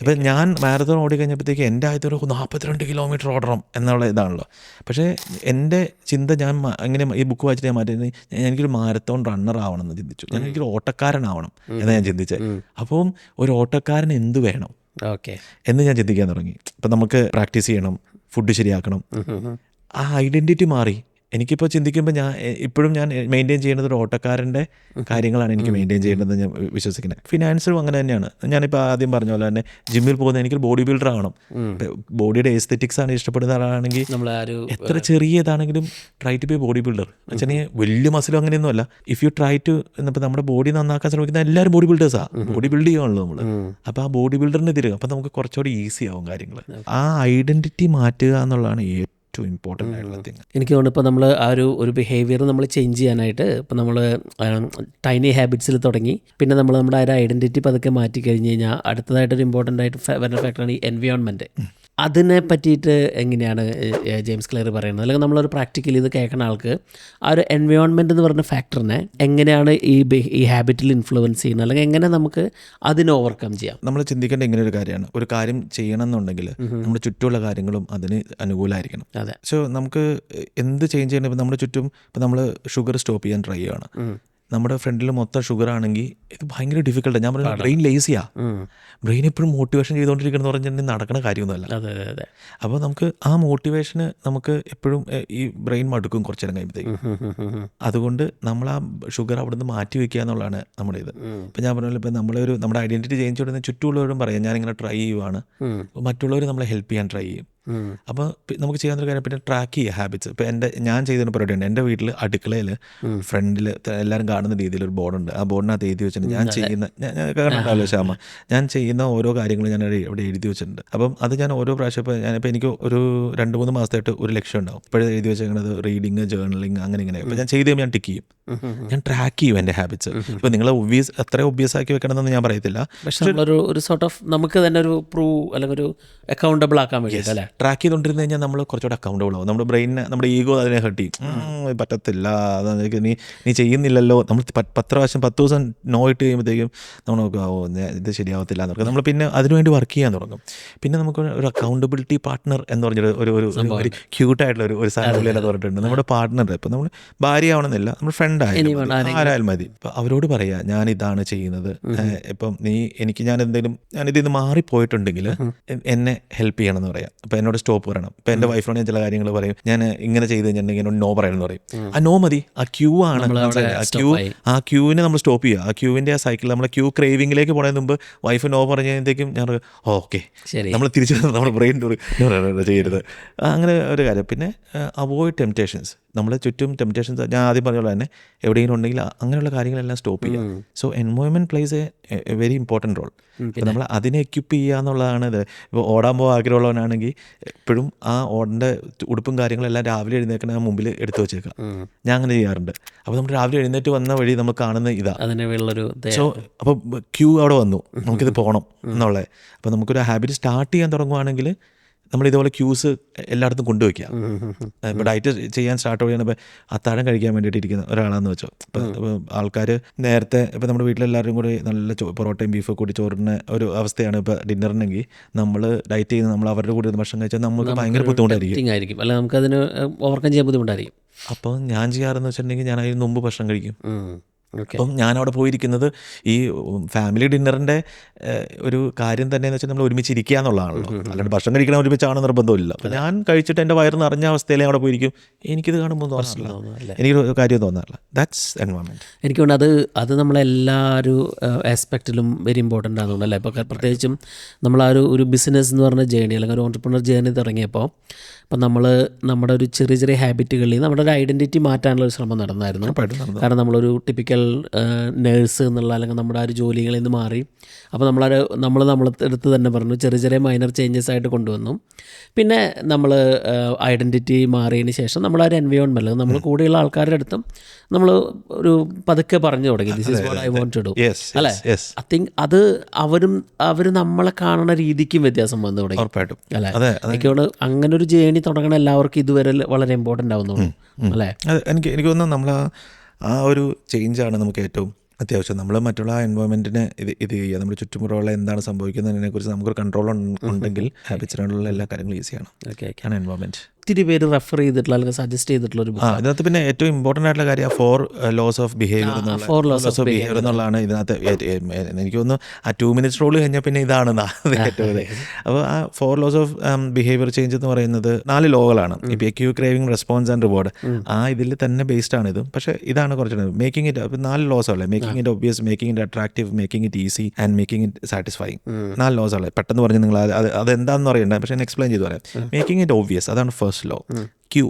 ഇപ്പം ഞാൻ മാരത്തോൺ ഓടി കഴിഞ്ഞപ്പോഴത്തേക്ക് എൻ്റെ ആദ്യത്തെ ഒരു 42 കിലോമീറ്റർ ഓടണം എന്നുള്ള ഇതാണല്ലോ. പക്ഷേ എൻ്റെ ചിന്ത ഞാൻ എങ്ങനെ ഈ ബുക്ക് വായിച്ചിട്ട് ഞാൻ മാറ്റുന്നത്, എനിക്കൊരു മാരത്തോൺ റണ്ണർ ആവണം എന്ന് ചിന്തിച്ചു. എനിക്കൊരു ഓട്ടക്കാരനാവണം എന്നാണ് ഞാൻ ചിന്തിച്ചത്. അപ്പം ഒരു ഓട്ടക്കാരൻ എന്ത് വേണം എന്ന് ഞാൻ ചിന്തിക്കാൻ തുടങ്ങി. ഇപ്പം നമുക്ക് പ്രാക്ടീസ് ചെയ്യണം, ഫുഡ് ശരിയാക്കണം. ആ ഐഡൻറ്റിറ്റി മാറി. എനിക്കിപ്പോൾ ചിന്തിക്കുമ്പോൾ ഇപ്പോഴും ഞാൻ മെയിൻറ്റെയിൻ ചെയ്യുന്നത് ഒരു ഓട്ടക്കാരൻ്റെ കാര്യങ്ങളാണ് എനിക്ക് മെയിൻറ്റെയിൻ ചെയ്യേണ്ടത് ഞാൻ വിശ്വസിക്കുന്നത്. ഫിനാൻസും അങ്ങനെ തന്നെയാണ്. ഞാനിപ്പോൾ ആദ്യം പറഞ്ഞ പോലെ തന്നെ ജിമ്മിൽ പോകുന്നത് എനിക്കൊരു ബോഡി ബിൽഡർ ആവണം. ബോഡിയുടെ എസ്തെറ്റിക്സ് ആണ് ഇഷ്ടപ്പെടുന്ന ആളാണെങ്കിൽ എത്ര ചെറിയതാണെങ്കിലും try to be body builder. വെച്ചാൽ വലിയ മസിലും അങ്ങനെയൊന്നും അല്ല. ഇഫ് യു ട്രൈ ടു ഇപ്പം നമ്മുടെ ബോഡി നന്നാക്കാൻ ശ്രമിക്കുന്ന എല്ലാവരും ബോഡി ബിൽഡേഴ്സാണ്. ബോഡി ബിൽഡ് ചെയ്യുകയാണല്ലോ നമ്മൾ. അപ്പോൾ ആ ബോഡി ബിൽഡറിനെ തിരുക. അപ്പോൾ നമുക്ക് കുറച്ചുകൂടി ഈസി ആവും കാര്യങ്ങൾ. ആ ഐഡൻറ്റിറ്റി മാറ്റുക എന്നുള്ളതാണ് ഇമ്പോർട്ടൻ്റ് ആയിട്ടുള്ള തിങ്. എനിക്ക് തോന്നുന്നു ഇപ്പോൾ നമ്മൾ ആ ഒരു ബിഹേവിയർ നമ്മൾ ചേഞ്ച് ചെയ്യാനായിട്ട് ഇപ്പോൾ നമ്മൾ ടൈനി ഹാബിറ്റ്സിൽ തുടങ്ങി. പിന്നെ നമ്മൾ നമ്മുടെ ആ ഒരു ഐഡൻറ്റിറ്റി പതുക്കെ മാറ്റി കഴിഞ്ഞ് കഴിഞ്ഞാൽ അടുത്തതായിട്ടൊരു ഇമ്പോർട്ടൻ്റ് ആയിട്ട് വരുന്ന ഫാക്ടറാണ് ഈ എൻവയോൺമെൻറ്റ്. അതിനെ പറ്റിയിട്ട് എങ്ങനെയാണ് ജെയിംസ് ക്ലിയർ പറയുന്നത്? അല്ലെങ്കിൽ നമ്മളൊരു പ്രാക്ടിക്കലി ഇത് കേൾക്കുന്ന ആൾക്ക് ആ ഒരു എൻവയോൺമെൻറ്റ് എന്ന് പറഞ്ഞ ഫാക്ടറിനെ എങ്ങനെയാണ് ഈ ഹാബിറ്റിൽ ഇൻഫ്ലുവൻസ് ചെയ്യുന്നത്, അല്ലെങ്കിൽ എങ്ങനെ നമുക്ക് അതിനെ ഓവർകം ചെയ്യാം? നമ്മൾ ചിന്തിക്കേണ്ട ഇങ്ങനെ ഒരു കാര്യമാണ്. ഒരു കാര്യം ചെയ്യണം എന്നുണ്ടെങ്കിൽ നമ്മുടെ ചുറ്റുമുള്ള കാര്യങ്ങളും അതിന് അനുകൂലമായിരിക്കണം. സോ നമുക്ക് എന്ത് ചേഞ്ച് ചെയ്യണം. ഇപ്പം നമ്മുടെ ചുറ്റും ഇപ്പം നമ്മൾ ഷുഗർ സ്റ്റോപ്പ് ചെയ്യാൻ ട്രൈ ചെയ്യണം. നമ്മുടെ ഫ്രണ്ടിൽ മൊത്തം ഷുഗർ ആണെങ്കിൽ ഇത് ഭയങ്കര ഡിഫിക്കൽട്ടാണ്. ഞാൻ പറഞ്ഞു ബ്രെയിൻ ലേസിയാ, ബ്രെയിൻ എപ്പോഴും മോട്ടിവേഷൻ ചെയ്തുകൊണ്ടിരിക്കണം എന്ന് പറഞ്ഞിട്ടുണ്ടെങ്കിൽ നടക്കുന്ന കാര്യമൊന്നുമല്ല. അതെ അതെ അതെ. അപ്പോൾ നമുക്ക് ആ മോട്ടിവേഷന് നമുക്ക് എപ്പോഴും ഈ ബ്രെയിൻ മടുക്കും കുറച്ചു നേരം കഴിയുമ്പോഴത്തേക്കും. അതുകൊണ്ട് നമ്മൾ ആ ഷുഗർ അവിടെ നിന്ന് മാറ്റി വയ്ക്കുക എന്നുള്ളതാണ് നമ്മുടെ ഇത്. ഇപ്പം ഞാൻ പറഞ്ഞല്ലോ, ഇപ്പം നമ്മുടെ ഐഡൻറ്റിറ്റി ചേഞ്ച് ചെയ്യുന്ന ചുറ്റുമുള്ളവരും പറയാം ഞാനിങ്ങനെ ട്രൈ ചെയ്യുവാണ്, മറ്റുള്ളവർ നമ്മളെ ഹെൽപ്പ് ചെയ്യാൻ ട്രൈ ചെയ്യും. അപ്പോൾ നമുക്ക് ചെയ്യാവുന്ന കാര്യം പിന്നെ ട്രാക്ക് ചെയ്യുക ഹാബിറ്റ്സ്. ഇപ്പോൾ ഞാൻ ചെയ്തൊരു പരിപാടിയുണ്ട്. എൻ്റെ വീട്ടിൽ അടുക്കളയിൽ ഫ്രണ്ടിൽ എല്ലാവരും കാണുന്ന രീതിയിൽ ഒരു ബോർഡുണ്ട്. ആ ബോർഡിനകത്ത് എഴുതി വെച്ചിട്ടുണ്ട് ഞാൻ കാണുന്നുണ്ടാവില്ല ശ്യാമ, ഞാൻ ചെയ്യുന്ന ഓരോ കാര്യങ്ങളും ഞാൻ ഇവിടെ എഴുതി വെച്ചിട്ടുണ്ട്. അപ്പം അത് ഞാൻ ഓരോ പ്രാവശ്യം ഇപ്പോൾ എനിക്ക് ഒരു 2-3 മാസത്തായിട്ട് ഒരു ലക്ഷ്യം ഉണ്ടാവും. ഇപ്പോഴും എഴുതി വെച്ചിരിക്കുന്നത് റീഡിങ്, ജേർണലിങ്, അങ്ങനെ ഇങ്ങനെ. അപ്പോൾ ഞാൻ ചെയ്ത് കഴിയുമ്പോൾ ഞാൻ ടിക്ക് ചെയ്യും, ഞാൻ ട്രാക്ക് ചെയ്യും എൻ്റെ ഹാബിറ്റ്സ്. ഇപ്പോൾ നിങ്ങൾ എത്ര ഒബ്വിയസ് ആക്കി വെക്കണമെന്ന് ഞാൻ പറയത്തില്ല, പക്ഷെ ഒരു സോർട്ട് ഓഫ് നമുക്ക് തന്നെ ഒരു പ്രൂവ് അല്ലെങ്കിൽ ഒരു അക്കൗണ്ടബിൾ ആക്കാൻ വേണ്ടിയിട്ട് അല്ലേ ട്രാക്ക് ചെയ്തുകൊണ്ടിരുന്ന് കഴിഞ്ഞാൽ നമ്മൾ കുറച്ചുകൂടെ അക്കൗണ്ടബിൾ ആവും. നമ്മുടെ ബ്രെയിനിന്, നമ്മുടെ ഈഗോ അതിനെ ഹർട്ട് ചെയ്യും. പറ്റത്തില്ല, നീ ചെയ്യുന്നില്ലല്ലോ. നമ്മൾ 10 പ്രാവശ്യം 10 ദിവസം നോ ഇട്ട് കഴിയുമ്പോഴത്തേക്കും നമ്മൾ നോക്കുക, ഇത് ശരിയാവത്തില്ല എന്ന് പറയും. നമ്മൾ പിന്നെ അതിനുവേണ്ടി വർക്ക് ചെയ്യാൻ തുടങ്ങും. പിന്നെ നമുക്ക് ഒരു അക്കൗണ്ടബിലിറ്റി പാർട്ട്ണർ എന്ന് പറഞ്ഞൊരു ഒരു ക്യൂട്ടായിട്ടുള്ള ഒരു സാധനം പറഞ്ഞിട്ടുണ്ട്. നമ്മുടെ പാർട്ട്ണർ, ഇപ്പം നമ്മൾ ഭാര്യ ആവണമെന്നില്ല, നമ്മൾ ഫ്രണ്ട് ആരായാലും മതി. ഇപ്പം അവരോട് പറയാ ഞാൻ ഇതാണ് ചെയ്യുന്നത്, ഇപ്പം ഞാൻ ഇതിൽ നിന്ന് മാറിപ്പോയിട്ടുണ്ടെങ്കിൽ എന്നെ ഹെൽപ്പ് ചെയ്യണം എന്ന് പറയാം. ഇപ്പം എന്നോട് സ്റ്റോപ്പ് പറയണം. ഇപ്പം എൻ്റെ വൈഫിനോട് ഞാൻ ചില കാര്യങ്ങൾ പറയും, ഞാൻ ഇങ്ങനെ ചെയ്ത് കഴിഞ്ഞിട്ടുണ്ടെങ്കിൽ എന്നോട് നോ പറയണം എന്ന് പറയും. ആ നോ മതി, ആ ക്യൂ ആണ്. ആ ക്യൂവിനെ നമ്മൾ സ്റ്റോപ്പ് ചെയ്യുക. ആ ക്യൂവിൻ്റെ ആ സൈക്കിൾ, നമ്മൾ ക്യൂ ക്രേവിങ്ങിലേക്ക് പോകുന്നതിന് മുമ്പ് വൈഫ് നോ പറഞ്ഞതിൻ്റെക്കും ഞാൻ ഓക്കെ, നമ്മൾ തിരിച്ചു നമ്മുടെ ബ്രെയിൻ ചെയ്യരുത്, അങ്ങനെ ഒരു കാര്യം. പിന്നെ അവോയ്ഡ് ടെംപ്റ്റേഷൻസ്. നമ്മളെ ചുറ്റും ടെംപ്റ്റേഷൻസ് ഞാൻ ആദ്യം പറഞ്ഞ പോലെ തന്നെ എവിടെയെങ്കിലും ഉണ്ടെങ്കിൽ അങ്ങനെയുള്ള കാര്യങ്ങളെല്ലാം സ്റ്റോപ്പ് ചെയ്യുക. So environment plays a very important role. ഇപ്പോൾ നമ്മൾ അതിനെ എക്യുപ്പ് ചെയ്യുക എന്നുള്ളതാണ് ഇത്. ഇപ്പോൾ ഓടാൻ പോകാൻ ആഗ്രഹമുള്ളവനാണെങ്കിൽ എപ്പോഴും ആ ഓടേണ്ട ഉടുപ്പും കാര്യങ്ങളെല്ലാം രാവിലെ എഴുന്നേൽക്കുന്ന മുമ്പിൽ എടുത്തു വെച്ചേക്കുക. ഞാൻ അങ്ങനെ ചെയ്യാറുണ്ട്. അപ്പോൾ നമ്മൾ രാവിലെ എഴുന്നേറ്റ് വന്ന വഴി നമ്മൾ കാണുന്ന ഇതാ. സോ അപ്പോൾ ക്യൂ അവിടെ വന്നു, നമുക്കിത് പോകണം എന്നുള്ളത്. അപ്പോൾ നമുക്കൊരു ഹാബിറ്റ് സ്റ്റാർട്ട് ചെയ്യാൻ തുടങ്ങുവാണെങ്കിൽ നമ്മൾ ഇതുപോലെ ക്യൂസ് എല്ലായിടത്തും കൊണ്ടുവയ്ക്കുക. ഇപ്പോൾ ഡയറ്റ് ചെയ്യാൻ സ്റ്റാർട്ട് ചെയ്യുന്ന ഇപ്പോൾ അത്താഴം കഴിക്കാൻ വേണ്ടിയിട്ട് ഇരിക്കുന്ന ഒരാളാണെന്ന് വെച്ചോ. ഇപ്പോൾ ആൾക്കാർ നേരത്തെ ഇപ്പോൾ നമ്മുടെ വീട്ടിലെല്ലാവരും കൂടി നല്ല പൊറോട്ടയും ബീഫും കൂടി ചോറിന് ഒരു അവസ്ഥയാണ് ഇപ്പോൾ ഡിന്നറിനെങ്കിൽ നമ്മൾ ഡയറ്റ് ചെയ്യുന്ന നമ്മൾ അവരുടെ കൂടെ ഭക്ഷണം കഴിച്ചാൽ നമുക്ക് ഭയങ്കര ബുദ്ധിമുട്ടായിരിക്കും. അല്ല, നമുക്കതിന് ഓവർകം ചെയ്യാൻ ബുദ്ധിമുട്ടായിരിക്കും. അപ്പോൾ ഞാൻ ചെയ്യാറെന്ന് വെച്ചിട്ടുണ്ടെങ്കിൽ ഞാൻ അതിന് മുമ്പ് ഭക്ഷണം കഴിക്കും. അപ്പം ഞാനവിടെ പോയിരിക്കുന്നത് ഈ ഫാമിലി ഡിന്നറിൻ്റെ ഒരു കാര്യം തന്നെ എന്ന് വെച്ചാൽ നമ്മൾ ഒരുമിച്ച് ഇരിക്കുക എന്നുള്ളതാണല്ലോ. അല്ലാണ്ട് ഭക്ഷണം കഴിക്കണം ഒരുമിച്ചാണ് നിർബന്ധമില്ല. അപ്പം ഞാൻ കഴിച്ചിട്ട് എൻ്റെ വയറ് നിറഞ്ഞ അവസ്ഥയിൽ അവിടെ പോയിരിക്കും. എനിക്കിത് കാണുമ്പോൾ തോന്നാറില്ല, എനിക്കൊരു കാര്യം തോന്നാറില്ല. That's environment. എനിക്ക് തോന്നുന്നു അത് നമ്മളെല്ലാ ഒരു ആസ്പെക്റ്റിലും വെരി ഇമ്പോർട്ടൻ്റ് ആണെന്നുണ്ട് അല്ലേ. ഇപ്പോൾ പ്രത്യേകിച്ചും നമ്മൾ ആ ഒരു ബിസിനസ് എന്ന് പറഞ്ഞ ജേണി അല്ലെങ്കിൽ ഒരു ഓൺട്രപ്രണർ ജേണി തുടങ്ങിയപ്പോൾ അപ്പം നമ്മൾ നമ്മുടെ ഒരു ചെറിയ ചെറിയ ഹാബിറ്റുകളിൽ നമ്മുടെ ഒരു ഐഡൻറ്റിറ്റി മാറ്റാനുള്ള ഒരു ശ്രമം നടന്നായിരുന്നു. കാരണം നമ്മളൊരു ടിപ്പിക്കൽ നേഴ്സ് എന്നുള്ള അല്ലെങ്കിൽ നമ്മുടെ ആ ഒരു ജോലികളിൽ നിന്ന് മാറി. അപ്പോൾ നമ്മളെടുത്ത് തന്നെ പറഞ്ഞു ചെറിയ ചെറിയ മൈനർ ചേഞ്ചസ് ആയിട്ട് കൊണ്ടുവന്നു. പിന്നെ നമ്മൾ ഐഡൻറ്റിറ്റി മാറിയതിന് ശേഷം നമ്മൾ ആ ഒരു എൻവയോൺമെൻറ്റ് നമ്മൾ കൂടെയുള്ള ആൾക്കാരുടെ അടുത്തും നമ്മൾ ഒരു പതുക്കെ പറഞ്ഞു തുടങ്ങി this is what I want to do അല്ലേ. ഐ തിങ്ക് അത് അവർ നമ്മളെ കാണുന്ന രീതിക്കും വ്യത്യാസം വന്നു തുടങ്ങി അല്ലേ. എനിക്കോട് അങ്ങനെ ഒരു ജേണി തുടങ്ങണ എല്ലാവർക്കും ഇതുവരെ വളരെ ഇമ്പോർട്ടൻ്റ് ആവുന്നു അല്ലേ. എനിക്ക് തോന്നുന്നു നമ്മൾ ആ ഒരു ചേഞ്ചാണ് നമുക്ക് ഏറ്റവും അത്യാവശ്യം. നമ്മൾ മറ്റുള്ള എൻവയോൺമെൻറ്റിനെ ഇത് ചെയ്യുക, നമ്മുടെ ചുറ്റുമുള്ള എന്താണ് സംഭവിക്കുന്നതിനെക്കുറിച്ച് നമുക്കൊരു കൺട്രോൾ ഉണ്ടെങ്കിൽ ഹാബിറ്റ്സിനുള്ള എല്ലാ കാര്യങ്ങളും ഈസിയാണ്. ആണ് എൻവയോൺമെൻറ്റ്. ഒത്തിരി പേര് റെഫർ ചെയ്തിട്ടുള്ള അല്ലെങ്കിൽ സജസ്റ്റ് ചെയ്തിട്ടുള്ള ഒരു ബുക്ക്. ഇതിനകത്ത് പിന്നെ ഏറ്റവും ഇമ്പോർട്ടൻ്റ് ആയിട്ടുള്ള കാര്യം 4 laws of behavior എന്നുള്ളതാണ് ഇതിനകത്ത്. എനിക്ക് തോന്നുന്നു ആ 2 minutes റൂൾ കഴിഞ്ഞാൽ പിന്നെ ഇതാണ് ഏറ്റവും. അപ്പോൾ ആ 4 laws of behavior change എന്ന് പറയുന്നത് 4 ലോകളാണ്. ഇപ്പോൾ cue, craving, response and reward. ആ ഇതിൽ തന്നെ ബേസ്ഡ് ആണ് ഇത്. പക്ഷേ ഇതാണ് കുറച്ചുകൂടെ മേക്കിംഗ് ഇറ്റ്. അപ്പോൾ 4 laws ഉള്ളത്. Making it obvious, making it attractive, making it easy and making it satisfying. 4 laws ഉള്ളത്. പെട്ടെന്ന് പറഞ്ഞ് നിങ്ങൾ അതെന്താണെന്ന് പറയണ്ട, പക്ഷേ എക്സ്പ്ലെയിൻ ചെയ്ത് പറയാം. മേക്കിംഗ് ഇറ്റ് ഒബ്വിയസ്, അതാണ് ഫസ്റ്റ് ലോ. ക്യൂ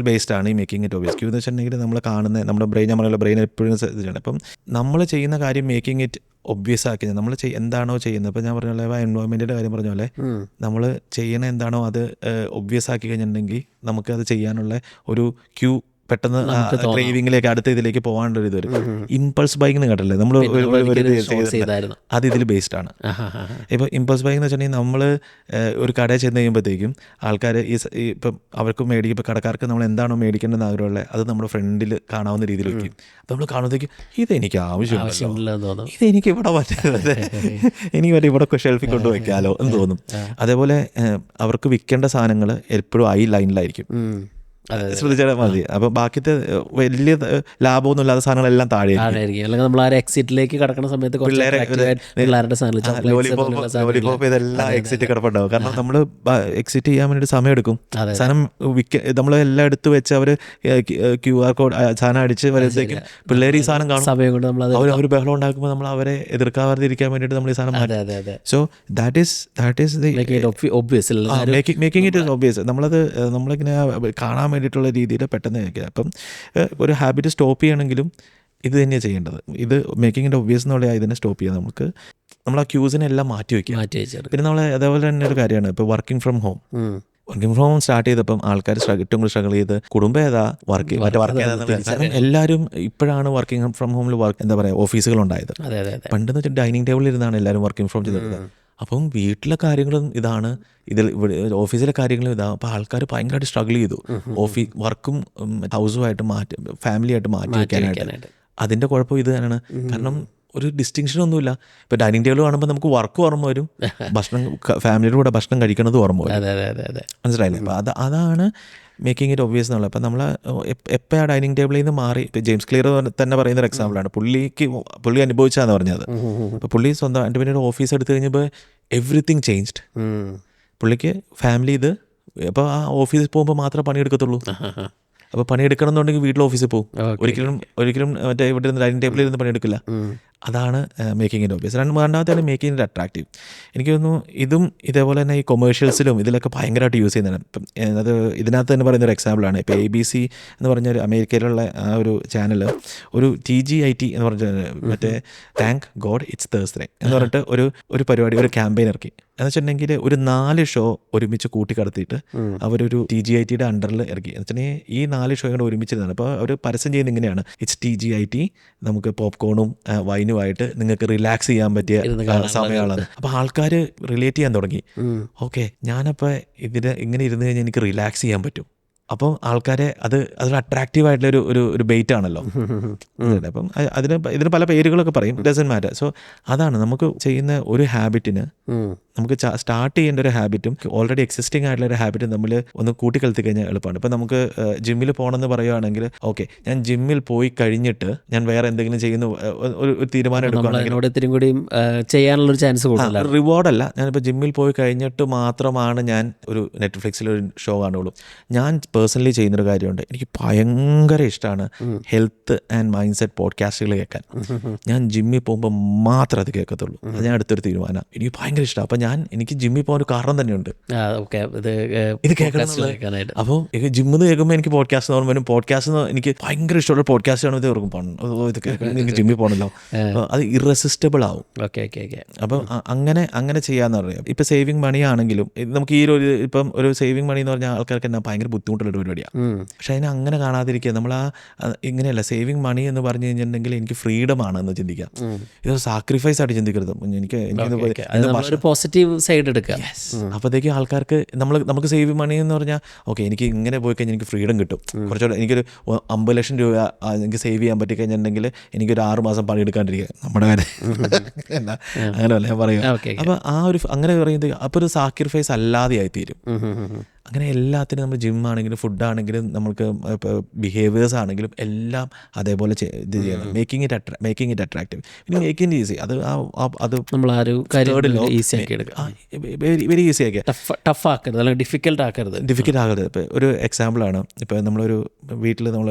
ബേസ്ഡ് ആണ് ഈ മേക്കിംഗ് ഇറ്റ് ഒബ്വിയസ്. ക്യൂ എന്ന് വെച്ചിട്ടുണ്ടെങ്കിൽ നമ്മൾ കാണുന്ന നമ്മുടെ ബ്രെയിൻ, നമ്മളുടെ ബ്രെയിൻ എപ്പോഴും ശ്രദ്ധിച്ചിട്ടുണ്ട്. അപ്പം നമ്മൾ ചെയ്യുന്ന കാര്യം മേക്കിംഗ് ഇറ്റ് ഒബ്വിയസ് ആക്കി നമ്മൾ എന്താണോ ചെയ്യുന്നത്. ഇപ്പോൾ ഞാൻ പറഞ്ഞ പോലെ എൻവയോൺമെൻറ്റിൻ്റെ കാര്യം പറഞ്ഞ പോലെ നമ്മൾ ചെയ്യണ എന്താണോ അത് ഒബ്വിയസ് ആക്കി കഴിഞ്ഞിട്ടുണ്ടെങ്കിൽ നമുക്കത് ചെയ്യാനുള്ള ഒരു ക്യൂ പെട്ടെന്ന് ക്രേവിങ്ങിലേക്ക് അടുത്ത ഇതിലേക്ക് പോകാനുള്ള ഇത് വരും. ഇമ്പൾസ് ബൈങ് എന്ന് കേട്ടല്ലേ നമ്മൾ, അത് ഇതിൽ ബേസ്ഡ് ആണ്. ഇപ്പോൾ ഇമ്പൾസ് ബൈങ് എന്ന് വെച്ചിട്ടുണ്ടെങ്കിൽ നമ്മൾ ഒരു കടയിൽ ചെന്ന് കഴിയുമ്പോഴത്തേക്കും ആൾക്കാർ ഇപ്പം അവർക്ക് ഇപ്പോൾ കടക്കാർക്ക് നമ്മൾ എന്താണോ മേടിക്കേണ്ടതെന്ന് ആഗ്രഹമുള്ളത് അത് നമ്മുടെ ഫ്രണ്ടിൽ കാണാവുന്ന രീതിയിൽ വയ്ക്കും. അപ്പോൾ നമ്മൾ കാണുമ്പോഴത്തേക്കും ഇതെനിക്ക് ആവശ്യമില്ല, ഇതെനിക്ക് ഇവിടെ പറ്റുന്നത് എനിക്ക് പറ്റും ഇവിടെ ഷെൽഫിൽ കൊണ്ട് വയ്ക്കാമല്ലോ എന്ന് തോന്നും. അതേപോലെ അവർക്ക് വിൽക്കേണ്ട സാധനങ്ങൾ എപ്പോഴും ഐ ലൈനിലായിരിക്കും. ശ്രദ്ധിച്ചാൽ മതി. അപ്പോൾ ബാക്കിത്തെ വലിയ ലാഭമൊന്നും ഇല്ലാത്ത സാധനങ്ങളെല്ലാം താഴെ അല്ലെങ്കിൽ നമ്മൾ ആ എക്സിറ്റിലേക്ക് കടക്കുന്ന സമയത്ത് പിള്ളേരുടെ ലോലിപോപ്പ് ഇതെല്ലാം എക്സിറ്റ് കിടപ്പുണ്ടാവും. കാരണം നമ്മൾ എക്സിറ്റ് ചെയ്യാൻ വേണ്ടിയിട്ട് സമയം എടുക്കും. സാധനം നമ്മൾ എല്ലാം എടുത്ത് വെച്ച് അവർ QR കോഡ് സാധനം അടിച്ച് വരുമ്പോഴത്തേക്കും പിള്ളേർ ഈ സാധനം കാണും. സമയം കൊണ്ട് നമ്മൾ അവർ ബഹളം ഉണ്ടാക്കുമ്പോൾ നമ്മൾ അവരെ എതിർക്കാതിരിക്കാൻ വേണ്ടിയിട്ട് നമ്മൾ ഈ സാധനം മാറ്റും. So that is the making it is obvious. നമ്മളിങ്ങനെ കാണാൻ വേണ്ടിയിട്ടുള്ള രീതിയിൽ പെട്ടെന്ന് കഴിക്കുക. അപ്പം ഒരു ഹാബിറ്റ് സ്റ്റോപ്പ് ചെയ്യണമെങ്കിലും ഇത് തന്നെയാണ് ചെയ്യേണ്ടത്. ഇത് മേക്കിംഗ് ഇറ്റ് ഒബ്വിയസ് എന്നുള്ള ഇതിനെ സ്റ്റോപ്പ് ചെയ്യാം. നമ്മൾ ആ ക്യൂസിനെ എല്ലാം മാറ്റി വയ്ക്കുക. പിന്നെ നമ്മൾ അതേപോലെ തന്നെ ഒരു കാര്യമാണ് ഇപ്പോൾ വർക്കിംഗ് ഫ്രം ഹോം സ്റ്റാർട്ട് ചെയ്തപ്പം ആൾക്കാർ ഏറ്റവും കൂടുതൽ സ്ട്രഗിൾ ചെയ്ത് കുടുംബം ഏതാ വർക്ക് ഏതാ. കാരണം എല്ലാവരും ഇപ്പോഴാണ് വർക്കിംഗ് ഫ്രം ഹോമിൽ എന്താ പറയുക ഓഫീസുകളുണ്ടായത്. പണ്ടെന്ന് വെച്ചാൽ ഡൈനിങ് ടേബിളിൽ ഇരുന്നാണ് എല്ലാവരും വർക്കിംഗ് ഫ്രം ചെയ്തത്. അപ്പം വീട്ടിലെ കാര്യങ്ങളും ഇതാണ്, ഇവിടെ ഓഫീസിലെ കാര്യങ്ങളും ഇതാണ്. അപ്പോൾ ആൾക്കാർ ഭയങ്കരമായിട്ട് സ്ട്രഗിൾ ചെയ്തു വർക്കും ഹൗസുമായിട്ട് ഫാമിലിയായിട്ട് മാറ്റി വയ്ക്കാനായിട്ട്. അതിൻ്റെ കുഴപ്പം ഇത് തന്നെയാണ്. കാരണം ഒരു ഡിസ്റ്റിങ്ഷനൊന്നുമില്ല. ഇപ്പോൾ ഡൈനിങ് ടേബിൾ കാണുമ്പോൾ നമുക്ക് വർക്ക് ഓർമ്മ വരും, ഭക്ഷണം ഫാമിലിയുടെ കൂടെ ഭക്ഷണം കഴിക്കണത് ഓർമ്മ വരും. മനസ്സിലായില്ലേ? അപ്പോൾ അതാണ് മേക്കിംഗ് ഇറ്റ് ഒബ്വിയസ് എന്നുള്ളത്. അപ്പം നമ്മൾ എപ്പോൾ ആ ഡൈനിങ് ടേബിളിൽ നിന്ന് മാറി, ഇപ്പോൾ ജെയിംസ് ക്ലിയർ തന്നെ പറയുന്ന ഒരു എക്സാമ്പിളാണ്. പുള്ളി അനുഭവിച്ചാന്ന് പറഞ്ഞത്. അപ്പോൾ പുള്ളി സ്വന്തം എൻ്റെ പിന്നീട് ഓഫീസ് എടുത്തു കഴിഞ്ഞപ്പോൾ എവറിത്തിങ് ചേഞ്ച്ഡ്. പുള്ളിക്ക് ഫാമിലി ഇത് അപ്പോൾ ആ ഓഫീസിൽ പോകുമ്പോൾ മാത്രമേ പണിയെടുക്കത്തുള്ളൂ. അപ്പോൾ പണിയെടുക്കണം എന്നുണ്ടെങ്കിൽ വീട്ടിൽ ഓഫീസിൽ പോകും. ഒരിക്കലും മറ്റേ ഇവിടെ ഇരുന്ന് ഡൈനിങ് ടേബിളിൽ ഇരുന്ന് പണിയെടുക്കില്ല. അതാണ് മേക്കിംഗ് ഇറ്റ് ഒബ്വിയസ്. രണ്ടാമത്തെയാണ് മേക്കിംഗ് ഇറ്റ് അട്രാക്റ്റീവ്. എനിക്ക് തോന്നുന്നു ഇതും ഇതേപോലെ തന്നെ ഈ കൊമേഴ്ഷ്യൽസിലും ഇതിലൊക്കെ ഭയങ്കരമായിട്ട് യൂസ് ചെയ്യുന്നതാണ്. ഇപ്പം അത് ഇതിനകത്ത് തന്നെ പറയുന്നൊരു എക്സാമ്പിളാണ്. ഇപ്പോൾ ABC എന്ന് പറഞ്ഞൊരു അമേരിക്കയിലുള്ള ആ ഒരു ചാനൽ ഒരു TGIT എന്ന് പറഞ്ഞ മറ്റേ താങ്ക് ഗോഡ് ഇറ്റ്സ് തേഴ്സ്ഡേ എന്ന് പറഞ്ഞിട്ട് ഒരു പരിപാടി, ഒരു ക്യാമ്പയിൻ ഇറക്കി. എന്ന് വെച്ചിട്ടുണ്ടെങ്കിൽ ഒരു 4 ഷോ ഒരുമിച്ച് കൂട്ടിക്കടത്തിയിട്ട് അവരൊരു TGITയുടെ അണ്ടറിൽ ഇറക്കി. എന്ന് വെച്ചിട്ടുണ്ടെങ്കിൽ ഈ 4 ഷോ കൂടെ ഒരുമിച്ചിരുന്നതാണ്. അപ്പോൾ അവർ പരസ്യം ചെയ്യുന്നത് ഇങ്ങനെയാണ്: ഇറ്റ്സ് TGIT, നമുക്ക് പോപ്കോണും വൈനുമായിട്ട് നിങ്ങൾക്ക് റിലാക്സ് ചെയ്യാൻ പറ്റിയ സമയമാണ്. അപ്പോൾ ആൾക്കാർ റിലേറ്റ് ചെയ്യാൻ തുടങ്ങി. ഓക്കെ, ഞാനപ്പോൾ ഇങ്ങനെ ഇരുന്ന് കഴിഞ്ഞാൽ എനിക്ക് റിലാക്സ് ചെയ്യാൻ പറ്റും. അപ്പം ആൾക്കാരെ അതൊരു അട്രാക്റ്റീവ് ആയിട്ടുള്ള ഒരു ബെയ്റ്റ് ആണല്ലോ. അപ്പം ഇതിന് പല പേരുകളൊക്കെ പറയും, ഡസൻറ്റ് മാറ്റർ. സോ അതാണ് നമുക്ക് ചെയ്യുന്ന ഒരു ഹാബിറ്റിന്, നമുക്ക് സ്റ്റാർട്ട് ചെയ്യേണ്ട ഒരു ഹാബിറ്റും ഓൾറെഡി എക്സിസ്റ്റിംഗ് ആയിട്ടുള്ള ഒരു ഹാബിറ്റും നമ്മൾ ഒന്ന് കൂട്ടിക്കലത്തി കഴിഞ്ഞാൽ എളുപ്പമാണ്. ഇപ്പം നമുക്ക് ജിമ്മിൽ പോകണമെന്ന് പറയുകയാണെങ്കിൽ ഓക്കെ, ഞാൻ ജിമ്മിൽ പോയി കഴിഞ്ഞിട്ട് ഞാൻ വേറെ എന്തെങ്കിലും ചെയ്യുന്ന ഒരു തീരുമാനം എടുക്കുകയാണെങ്കിൽ ചെയ്യാനുള്ളൊരു ചാൻസ് കൂടുതൽ. റിവാർഡല്ല, ഞാനിപ്പോൾ ജിമ്മിൽ പോയി കഴിഞ്ഞിട്ട് മാത്രമാണ് ഞാൻ ഒരു നെറ്റ്ഫ്ലിക്സിലൊരു ഷോ കാണുള്ളൂ. ഞാൻ പേഴ്സണലി ചെയ്യുന്നൊരു കാര്യമുണ്ട്, എനിക്ക് ഭയങ്കര ഇഷ്ടമാണ് ഹെൽത്ത് ആൻഡ് മൈൻഡ് സെറ്റ് പോഡ്കാസ്റ്റുകൾ കേൾക്കാൻ. ഞാൻ ജിമ്മിൽ പോകുമ്പോൾ മാത്രമേ അത് കേൾക്കത്തുള്ളൂ. അത് ഞാൻ അടുത്തൊരു തീരുമാനം. എനിക്ക് ഭയങ്കര ഇഷ്ടമാണ്. അപ്പം എനിക്ക് ജിമ്മിൽ പോകാൻ ഒരു കാരണം തന്നെയുണ്ട്, ഇത് കേൾക്കണം. അപ്പോൾ ജിമ്മിൽ നിന്ന് കേൾക്കുമ്പോൾ എനിക്ക് പോഡ്കാസ്റ്റ് ഓർമ്മ വരും. പോഡ്കാസ്റ്റ് എനിക്ക് ഭയങ്കര ഇഷ്ടമുള്ള പോഡ്കാസ്റ്റ് ആണ്. ഇത് ഓർക്കും ഇത് എനിക്ക് ജിമ്മിൽ പോകണല്ലോ, അത് ഇറസിസ്റ്റബിൾ ആവും. അപ്പം അങ്ങനെ ചെയ്യാന്ന് പറയാം. ഇപ്പം സേവിങ് മണി ആണെങ്കിലും നമുക്ക് ഈ ഇപ്പം ഒരു സേവിങ് മണി എന്ന് പറഞ്ഞാൽ ആൾക്കാർക്ക് എന്നാ ഭയങ്കര ബുദ്ധിമുട്ടുള്ള ഒരു പരിപാടിയാണ്. പക്ഷെ അതിനെ അങ്ങനെ കാണാതിരിക്കുക. നമ്മൾ ഇങ്ങനെയല്ല, സേവിങ് മണി എന്ന് പറഞ്ഞു കഴിഞ്ഞിട്ടുണ്ടെങ്കിൽ എനിക്ക് ഫ്രീഡം ആണെന്ന് ചിന്തിക്കാം. ഇത് സാക്രിഫൈസ് ആയിട്ട് ചിന്തിക്കരുത്. എനിക്ക് പോസിറ്റീവ് സൈഡ് എടുക്കുക. അപ്പോഴത്തേക്ക് ആൾക്കാർക്ക് നമുക്ക് സേവ് മണി എന്ന് പറഞ്ഞാൽ ഓക്കെ, എനിക്ക് ഇങ്ങനെ പോയി കഴിഞ്ഞാൽ എനിക്ക് ഫ്രീഡം കിട്ടും. കുറച്ചുകൂടെ എനിക്കൊരു 50 ലക്ഷം രൂപ എനിക്ക് സേവ് ചെയ്യാൻ പറ്റി കഴിഞ്ഞിട്ടുണ്ടെങ്കിൽ എനിക്കൊരു 6 മാസം പണിയെടുക്കാണ്ടിരിക്കുക. നമ്മുടെ കാര്യം അങ്ങനെയല്ല ഞാൻ പറയുക. അപ്പോൾ അങ്ങനെ പറയുന്നത് അപ്പോൾ ഒരു സാക്രിഫൈസ് അല്ലാതെ ആയിത്തീരും. അങ്ങനെ എല്ലാത്തിനും നമ്മൾ ജിമ്മാണെങ്കിലും ഫുഡാണെങ്കിലും നമുക്ക് ഇപ്പോൾ ബിഹേവിയേഴ്സ് ആണെങ്കിലും എല്ലാം അതേപോലെ ഇത് ചെയ്യണം. Making it attractive. പിന്നെ മേക്കിംഗ് ഈസി. അത് നമ്മൾ ആ ഒരു കാര്യം ഈസി ആക്കി എടുക്കുക. വെരി ഈസി ആക്കി, ടഫ് ആക്കരുത്, അല്ലെങ്കിൽ ഡിഫിക്കൽട്ട് ആക്കരുത്. ഇപ്പോൾ ഒരു എക്സാമ്പിളാണ്, ഇപ്പോൾ നമ്മളൊരു വീട്ടിൽ നമ്മൾ